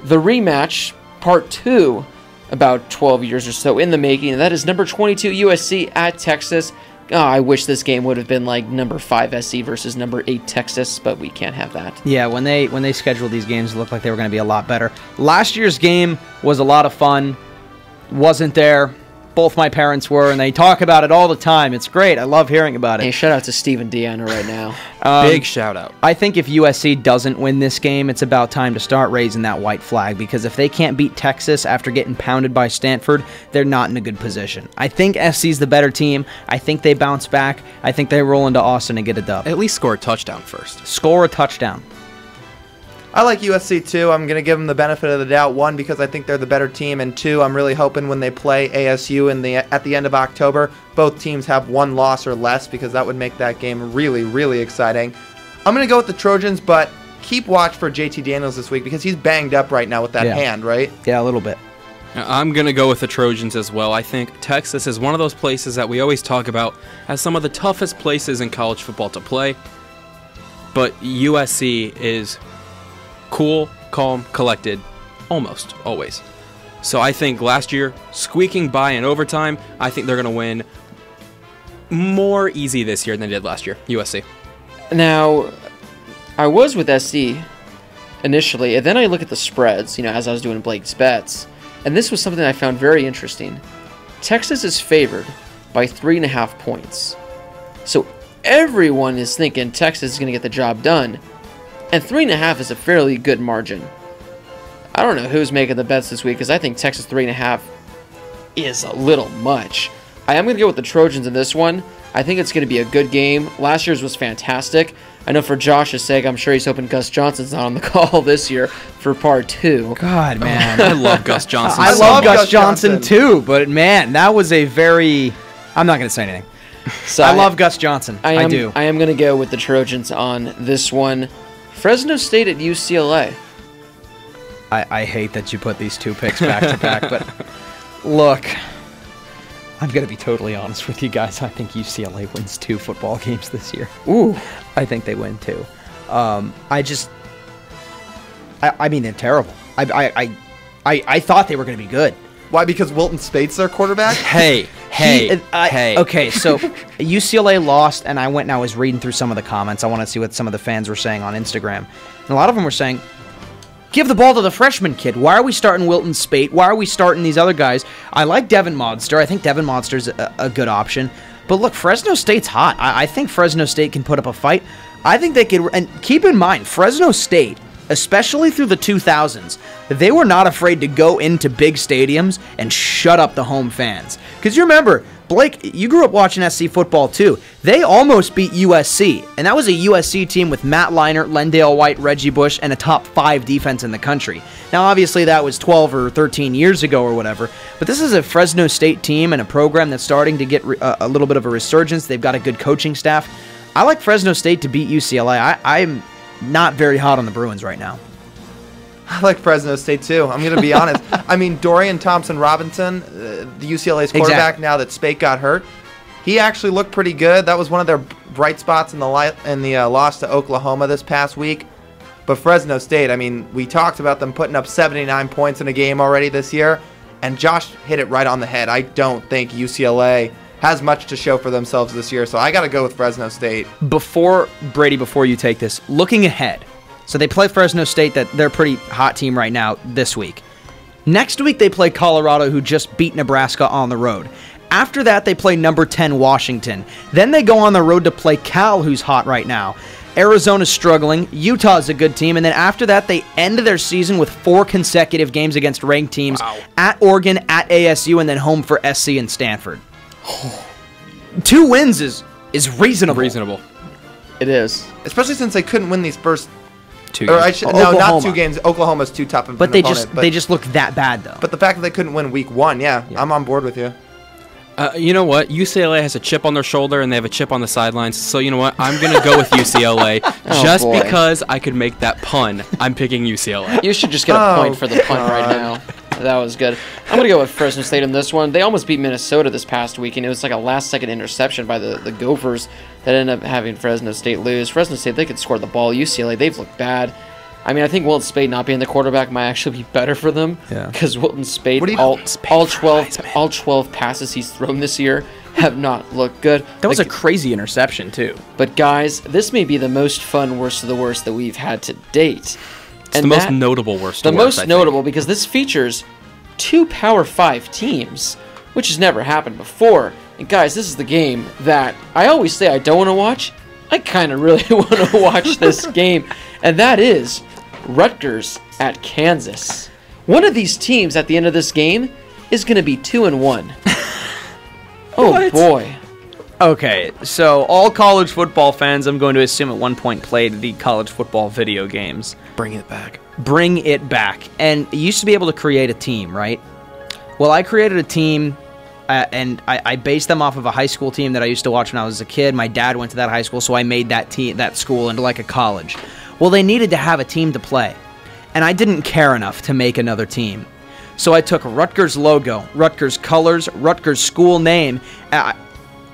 The rematch, part 2, about 12 years or so in the making, and that is number 22 USC at Texas. Oh, I wish this game would have been like number 5 SC versus number 8 Texas, but we can't have that. Yeah, when they scheduled these games, it looked like they were going to be a lot better. Last year's game was a lot of fun. Wasn't there. Both my parents were, and they talk about it all the time. It's great. I love hearing about it. Hey, shout out to Steve and Deanna right now. Big shout out. I think if USC doesn't win this game, it's about time to start raising that white flag, because if they can't beat Texas after getting pounded by Stanford, they're not in a good position. I think SC's the better team. I think they bounce back. I think they roll into Austin and get a dub. At least score a touchdown first. Score a touchdown. I like USC too. I'm going to give them the benefit of the doubt. One, because I think they're the better team, and two, I'm really hoping when they play ASU at the end of October, both teams have one loss or less, because that would make that game really, really exciting. I'm going to go with the Trojans, but keep watch for JT Daniels this week because he's banged up right now with that hand, right? Yeah, a little bit. I'm going to go with the Trojans as well. I think Texas is one of those places that we always talk about as some of the toughest places in college football to play. But USC is cool, calm, collected, almost always. So I think last year, squeaking by in overtime, I think they're going to win more easy this year than they did last year, USC. Now, I was with SC initially, and then I look at the spreads, as I was doing Blake's bets, and this was something I found very interesting. Texas is favored by 3.5 points. So everyone is thinking Texas is going to get the job done, and 3.5 is a fairly good margin. I don't know who's making the bets this week, because I think Texas 3.5 is a little much. I am going to go with the Trojans in this one. I think it's going to be a good game. Last year's was fantastic. I know for Josh's sake, I'm sure he's hoping Gus Johnson's not on the call this year for part 2. God, man. I love Gus Johnson. I love Gus Johnson too, but man, that was a very... I'm not going to say anything. So I love Gus Johnson. I do. I am going to go with the Trojans on this one. Fresno State at UCLA. I hate that you put these two picks back to back, but look, I'm going to be totally honest with you guys. I think UCLA wins 2 football games this year. Ooh. I think they win 2. I mean, they're terrible. I thought they were going to be good. Why? Because Wilton Spate's their quarterback? Hey. Okay, so UCLA lost, and I went and I was reading through some of the comments. I want to see what some of the fans were saying on Instagram. And a lot of them were saying, give the ball to the freshman kid. Why are we starting Wilton Spate? Why are we starting these other guys? I like Devin Modster. I think Devin Modster's a good option. But look, Fresno State's hot. I think Fresno State can put up a fight. I think they could. And keep in mind, Fresno State, especially through the 2000s, they were not afraid to go into big stadiums and shut up the home fans. Because you remember, Blake, you grew up watching SC football too. They almost beat USC, and that was a USC team with Matt Leinart, Lendale White, Reggie Bush, and a top 5 defense in the country. Now, obviously, that was 12 or 13 years ago or whatever, but this is a Fresno State team and a program that's starting to get a little bit of a resurgence. They've got a good coaching staff. I like Fresno State to beat UCLA. I'm not very hot on the Bruins right now. I like Fresno State too. I'm going to be honest. I mean, Dorian Thompson-Robinson, the UCLA's quarterback, now that Spate got hurt, he actually looked pretty good. That was one of their bright spots in the loss to Oklahoma this past week. But Fresno State, I mean, we talked about them putting up 79 points in a game already this year, and Josh hit it right on the head. I don't think UCLA has much to show for themselves this year, so I got to go with Fresno State. Before you take this, looking ahead, so they play Fresno State, that they're a pretty hot team right now this week. Next week, they play Colorado, who just beat Nebraska on the road. After that, they play number 10 Washington. Then they go on the road to play Cal, who's hot right now. Arizona's struggling. Utah's a good team. And then after that, they end their season with 4 consecutive games against ranked teams. Wow. At Oregon, at ASU, and then home for SC and Stanford. 2 wins is reasonable. It is. Especially since they couldn't win these first 2 games. No, not 2 games. Oklahoma's too tough of an opponent. They just look that bad, though. But the fact that they couldn't win week 1, yeah, I'm on board with you. You know what? UCLA has a chip on their shoulder, and they have a chip on the sidelines. So you know what? I'm going to go with UCLA just because I could make that pun. I'm picking UCLA. You should just get a point for the punt right now. That was good. I'm going to go with Fresno State in this one. They almost beat Minnesota this past week, and it was like a last-second interception by the Gophers that ended up having Fresno State lose. Fresno State, they could score the ball. UCLA, they've looked bad. I mean, I think Wilton Spate not being the quarterback might actually be better for them. Yeah. Because Wilton Spate, all 12 passes he's thrown this year have not looked good. That was a crazy interception, too. But, guys, this may be the most fun worst of the worst that we've had to date. It's the most notable worst of the worst, most notable because this features 2 Power 5 teams, which has never happened before. And, guys, this is the game that I always say I don't want to watch. I kind of really want to watch this game. And that is Rutgers at Kansas. One of these teams at the end of this game is going to be 2-1. Oh, What? boy. Okay, so all college football fans, I'm going to assume at one point played the college football video games. Bring it back. Bring it back. And you used to be able to create a team, right? Well, I created a team, and I based them off of a high school team that I used to watch when I was a kid. My dad went to that high school, so I made that school into like a college. Well, they needed to have a team to play, and I didn't care enough to make another team. So I took Rutgers logo, Rutgers colors, Rutgers school name.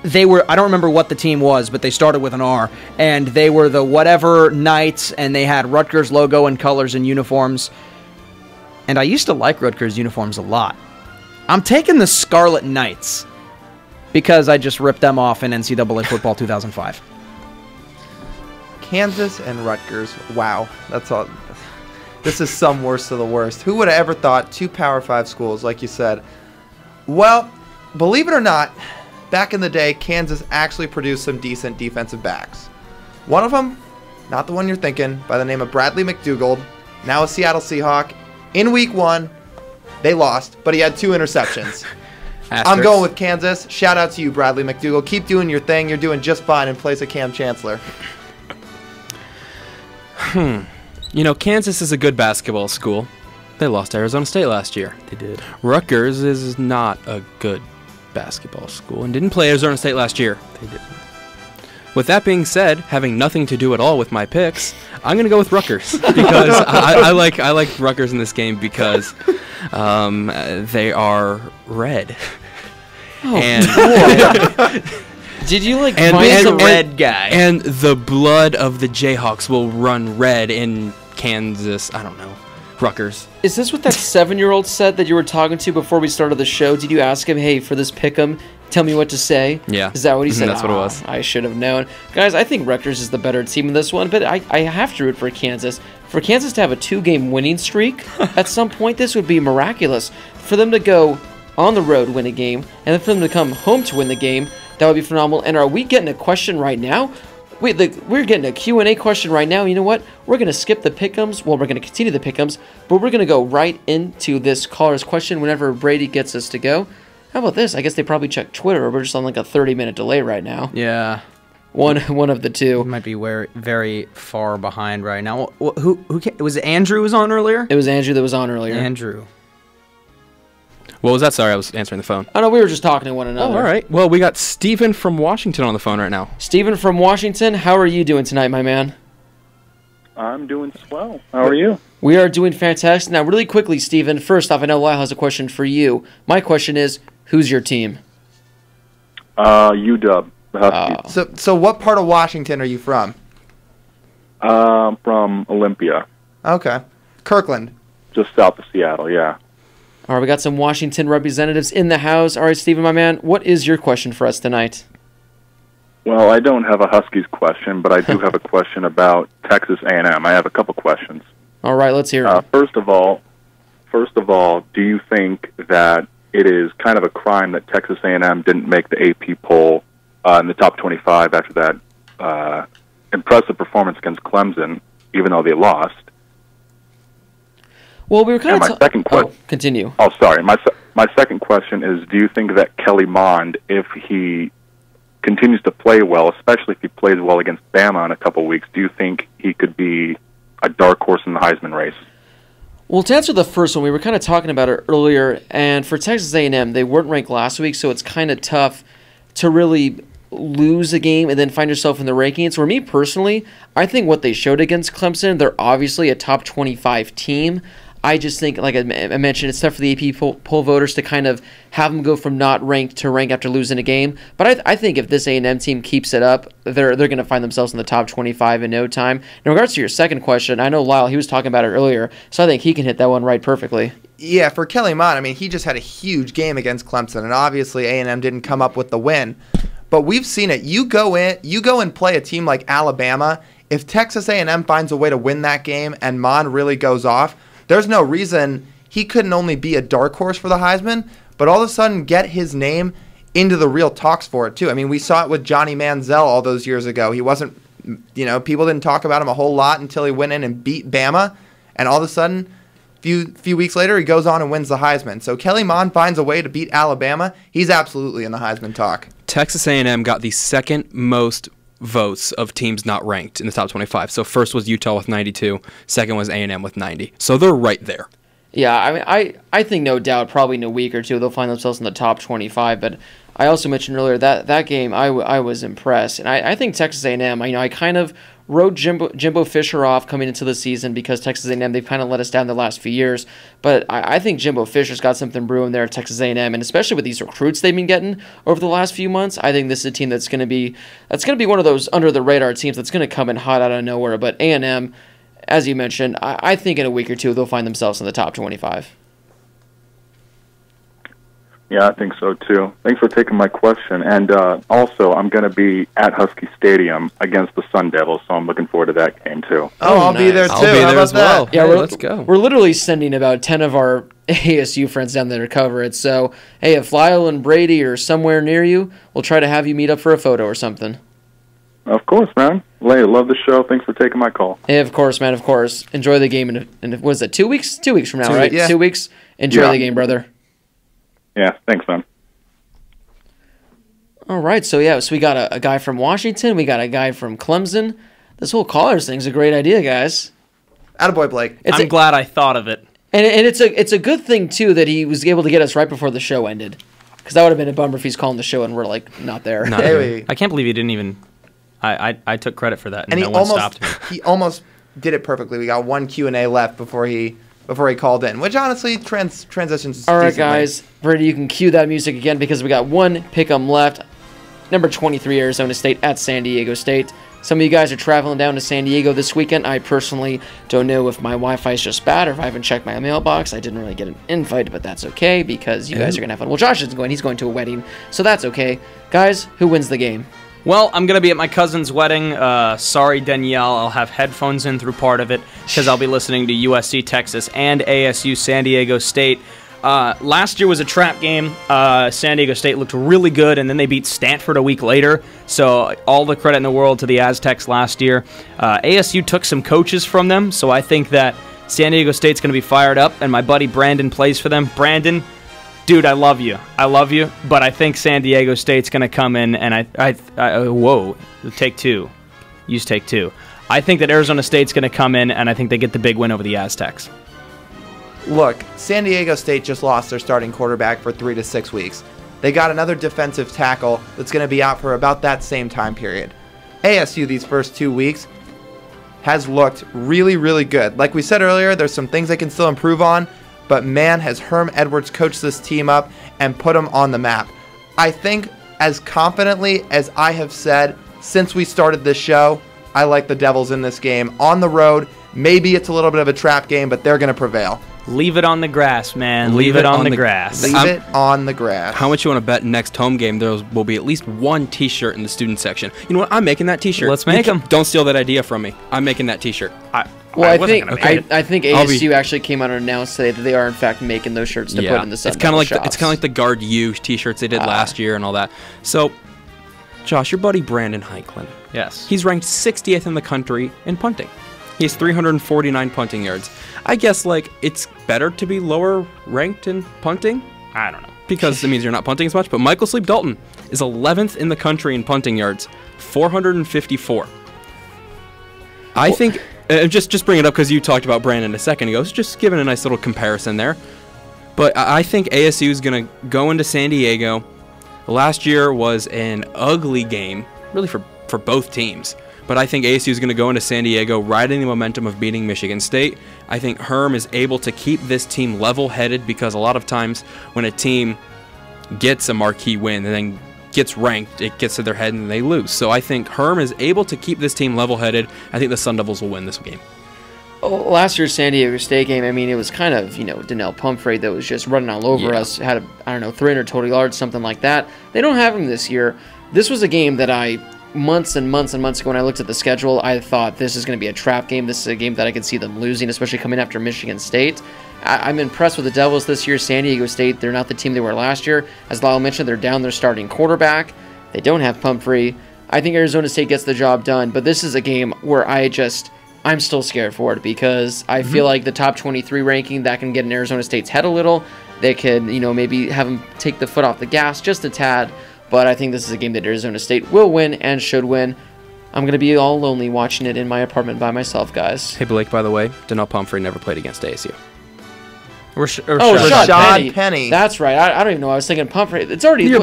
They were, I don't remember what the team was, but they started with an R, and they were the whatever Knights, and they had Rutgers logo and colors and uniforms. And I used to like Rutgers uniforms a lot. I'm taking the Scarlet Knights because I just ripped them off in NCAA football 2005. Kansas and Rutgers. Wow, that's all. This is some worst of the worst. Who would have ever thought 2 Power 5 schools, like you said? Well, believe it or not, back in the day, Kansas actually produced some decent defensive backs. One of them, not the one you're thinking, by the name of Bradley McDougald, now a Seattle Seahawk. In week 1, they lost, but he had 2 interceptions. I'm going with Kansas. Shout out to you, Bradley McDougald. Keep doing your thing. You're doing just fine in place of Cam Chancellor. You know, Kansas is a good basketball school. They lost to Arizona State last year. They did. Rutgers is not a good basketball school and didn't play Arizona State last year. They did. With that being said, having nothing to do at all with my picks, I'm going to go with Rutgers because I like Rutgers in this game because they are red. Oh, and did you like and, find and, some and, red guy. And the blood of the Jayhawks will run red in Kansas. I don't know. Rutgers. Is this what that 7-year-old said that you were talking to before we started the show? Did you ask him, hey, for this pick'em, tell me what to say? Yeah. Is that what he said? That's what it was. I should have known. Guys, I think Rutgers is the better team in this one, but I have to root for Kansas. For Kansas to have a 2-game winning streak, at some point this would be miraculous. For them to go on the road, win a game, and then for them to come home to win the game, that would be phenomenal. And are we getting a question right now? Wait, we're getting a Q&A question right now. You know what? We're going to skip the pick'ems. Well, we're going to continue the pick'ems, but we're going to go right into this caller's question whenever Brady gets us to go. How about this? I guess they probably check Twitter, or we're just on like a 30-minute delay right now. Yeah. One of the two. It might be very far behind right now. Who was it? Andrew was on earlier? It was Andrew that was on earlier. Andrew. What was that? Sorry, I was answering the phone. Oh, no, we were just talking to one another. Oh, all right. Well, we got Steven from Washington on the phone right now. Steven from Washington, how are you doing tonight, my man? I'm doing swell. How are you? We are doing fantastic. Now, really quickly, Steven, first off, I know Lyle has a question for you. My question is, who's your team? UW. The Huskies. So what part of Washington are you from? From Olympia. Okay. Kirkland. Just south of Seattle, yeah. All right, we got some Washington representatives in the house. All right, Steven, my man, what is your question for us tonight? Well, I don't have a Huskies question, but I do have a question about Texas A&M. I have a couple questions. All right, let's hear it. First of all, do you think that it is kind of a crime that Texas A&M didn't make the AP poll in the top 25 after that impressive performance against Clemson, even though they lost? Well, we were kind of... second question. Continue. Oh, sorry. My second question is, do you think that Kelly Mond, if he continues to play well, especially if he plays well against Bama in a couple weeks, do you think he could be a dark horse in the Heisman race? Well, to answer the first one, we were kind of talking about it earlier, and for Texas A&M, they weren't ranked last week, so it's kind of tough to really lose a game and then find yourself in the rankings. For me personally, I think what they showed against Clemson, they're obviously a top 25 team. I just think, like I mentioned, it's tough for the AP poll voters to kind of have them go from not ranked to ranked after losing a game. But I think if this A&M team keeps it up, they're going to find themselves in the top 25 in no time. In regards to your second question, I know Lyle, he was talking about it earlier, so I think he can hit that one right perfectly. Yeah, for Kelly Mond, I mean, he just had a huge game against Clemson, and obviously A&M didn't come up with the win. But we've seen it. You go and play a team like Alabama. If Texas A&M finds a way to win that game and Mond really goes off, there's no reason he couldn't only be a dark horse for the Heisman, but all of a sudden get his name into the real talks for it, too. I mean, we saw it with Johnny Manziel all those years ago. He wasn't, people didn't talk about him a whole lot until he went in and beat Bama, and all of a sudden, few weeks later, he goes on and wins the Heisman. So Kelly Mond finds a way to beat Alabama. He's absolutely in the Heisman talk. Texas A&M got the second most votes of teams not ranked in the top 25. So first was Utah with 92, second was A&M with 90. So they're right there. Yeah, I mean, I think no doubt probably in a week or two they'll find themselves in the top 25. But I also mentioned earlier that game I was impressed, and I think Texas A&M. I kind of wrote Jimbo Fisher off coming into the season because Texas A&M, they've kind of let us down the last few years. But I think Jimbo Fisher's got something brewing there at Texas A&M, and especially with these recruits they've been getting over the last few months, I think this is a team that's going to be one of those under the radar teams that's going to come in hot out of nowhere. But A&M, as you mentioned, I think in a week or two they'll find themselves in the top 25. Yeah, I think so too. Thanks for taking my question. And also, I'm going to be at Husky Stadium against the Sun Devils, so I'm looking forward to that game too. Oh, I'll be there too. I'll be How there about as well. that? Yeah, let's go. We're literally sending about 10 of our ASU friends down there to cover it. So, hey, if Lyle and Brady are somewhere near you, we'll try to have you meet up for a photo or something. Of course, man. Love the show. Thanks for taking my call. Hey, of course, man, of course. Enjoy the game in what is it, 2 weeks? 2 weeks from now, 2 right? weeks, yeah. 2 weeks. Enjoy the game, brother. Yeah, thanks, man. All right, so we got a guy from Washington, we got a guy from Clemson. This whole callers thing's a great idea, guys. Attaboy, Blake. I'm glad I thought of it. And it's a good thing too that he was able to get us right before the show ended, because that would have been a bummer if he's calling the show and we're like not there. I can't believe he didn't even. I took credit for that, and no one stopped me. He almost did it perfectly. We got one Q&A left before he called in, which honestly transitions. All right, decently. guys, Brady, you can cue that music again because we got one pick'em left. Number 23, Arizona State at San Diego State. Some of you guys are traveling down to San Diego this weekend. I personally don't know if my Wi-Fi is just bad or if I haven't checked my mailbox. I didn't really get an invite, but that's okay because you guys are going to have fun. Well, Josh isn't going. He's going to a wedding, so that's okay. Guys, who wins the game? Well, I'm going to be at my cousin's wedding. Sorry, Danielle. I'll have headphones in through part of it because I'll be listening to USC Texas and ASU San Diego State. Last year was a trap game. San Diego State looked really good, and then they beat Stanford a week later. So all the credit in the world to the Aztecs last year. ASU took some coaches from them, so I think that San Diego State's going to be fired up, and my buddy Brandon plays for them. Brandon, dude, I love you. But I think San Diego State's going to come in, and whoa, take two. Use take two. I think that Arizona State's going to come in, and I think they get the big win over the Aztecs. Look, San Diego State just lost their starting quarterback for 3 to 6 weeks. They got another defensive tackle that's going to be out for about that same time period. ASU these first 2 weeks has looked really, really good. Like we said earlier, there's some things they can still improve on, but man, has Herm Edwards coached this team up and put them on the map. I think as confidently as I have said since we started this show, I like the Devils in this game. On the road, maybe it's a little bit of a trap game, but they're going to prevail. Leave it on the grass, man. Leave it on the grass. Leave it on the grass. How much you want to bet next home game there will be at least one T-shirt in the student section? You know what? I'm making that T-shirt. Let's make them. Don't steal that idea from me. I'm making that T-shirt. I think ASU actually came out and announced today that they are in fact making those shirts to put in the Sun Devil shops. It's kind of like the Guard U T-shirts they did last year and all that. So, Josh, your buddy Brandon Heiklin. Yes. He's ranked 60th in the country in punting. He has 349 punting yards. I guess, it's better to be lower ranked in punting? I don't know. Because it means you're not punting as much. But Michael Sleep Dalton is 11th in the country in punting yards, 454. I think, just bring it up because you talked about Brandon a second ago, so just giving a nice little comparison there. But I think ASU is going to go into San Diego. Last year was an ugly game, really for both teams. But I think ASU is going to go into San Diego riding the momentum of beating Michigan State. I think Herm is able to keep this team level-headed because a lot of times when a team gets a marquee win and then gets ranked, it gets to their head and they lose. So I think Herm is able to keep this team level-headed. I think the Sun Devils will win this game. Last year's San Diego State game, it was kind of, Donnell Pumphrey that was just running all over us. Had, 300 total yards, something like that. They don't have him this year. This was a game that months and months and months ago when I looked at the schedule, I thought this is going to be a trap game. This is a game that I could see them losing, especially coming after Michigan State. I'm impressed with the Devils this year. San Diego State, they're not the team they were last year. As Lyle mentioned, they're down their starting quarterback. They don't have Pumphrey. I think Arizona State gets the job done, but this is a game where I'm still scared for it because I feel like the top 23 ranking, that can get in Arizona State's head a little. They could, maybe have them take the foot off the gas just a tad. but I think this is a game that Arizona State will win and should win. I'm going to be all lonely watching it in my apartment by myself, guys. Hey, Blake, by the way, Donnell Pumphrey never played against ASU. Rashad Penny. That's right. I don't even know. I was thinking Pumphrey. It's already The year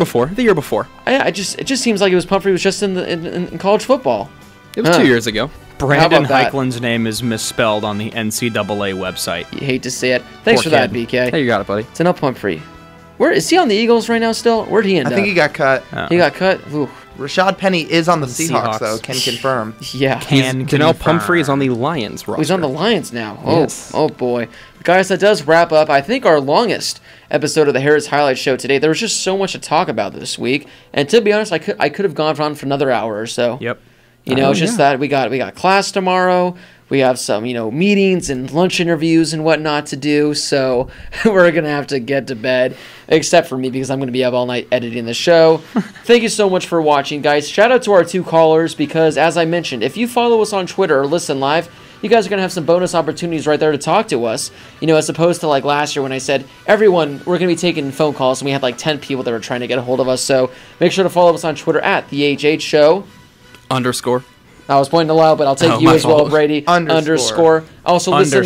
before. It just seems like it was Pumphrey was just in college football. It was 2 years ago. Brandon How about that? Heiklin's name is misspelled on the NCAA website. You hate to see it. Thanks Poor for that, kid. BK. Hey, you got it, buddy. Donnell Pumphrey. Where is he on the Eagles right now? Still, where'd he end I up? think he got cut. He got cut. Ooh. Rashad Penny is on the Seahawks, Seahawks. though. Can confirm. Yeah. Donnell Pumphrey is on the Lions roster. He's on the Lions now. Oh, Yes. oh boy. Guys, that does wrap up, I think, our longest episode of the Harris Highlight Show today. There was just so much to talk about this week. And to be honest, I could have gone on for another hour or so. Yep. You know, it's just that we got class tomorrow. We have some, meetings and lunch interviews and whatnot to do. So we're going to have to get to bed, except for me because I'm going to be up all night editing the show. Thank you so much for watching, guys. Shout out to our 2 callers because, as I mentioned, if you follow us on Twitter or listen live, you guys are going to have some bonus opportunities right there to talk to us. As opposed to like last year when I said, everyone, we're going to be taking phone calls, and we had like 10 people that were trying to get a hold of us. So make sure to follow us on Twitter at the HH Show. _ I was pointing to Lyle, but I'll take you my as well, fault. Brady. Underscore. Also, listen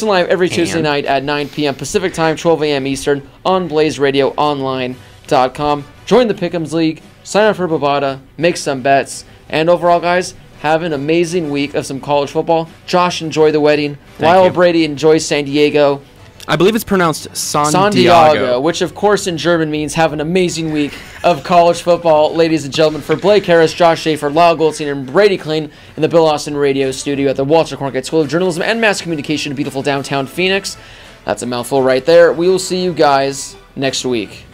live every Tuesday night at 9 p.m. Pacific Time, 12 a.m. Eastern on BlazeRadioOnline.com. Join the Pick'ems League, sign up for Bovada, make some bets, and overall, guys, have an amazing week of some college football. Josh, enjoy the wedding. Lyle, you. Brady, enjoy San Diego. I believe it's pronounced San Diego, Diego. which of course in German means have an amazing week of college football. Ladies and gentlemen, for Blake Harris, Josh Schaefer, Lyle Goldstein, and Brady Klein in the Bill Austin Radio Studio at the Walter Cronkite School of Journalism and Mass Communication in beautiful downtown Phoenix. That's a mouthful right there. We will see you guys next week.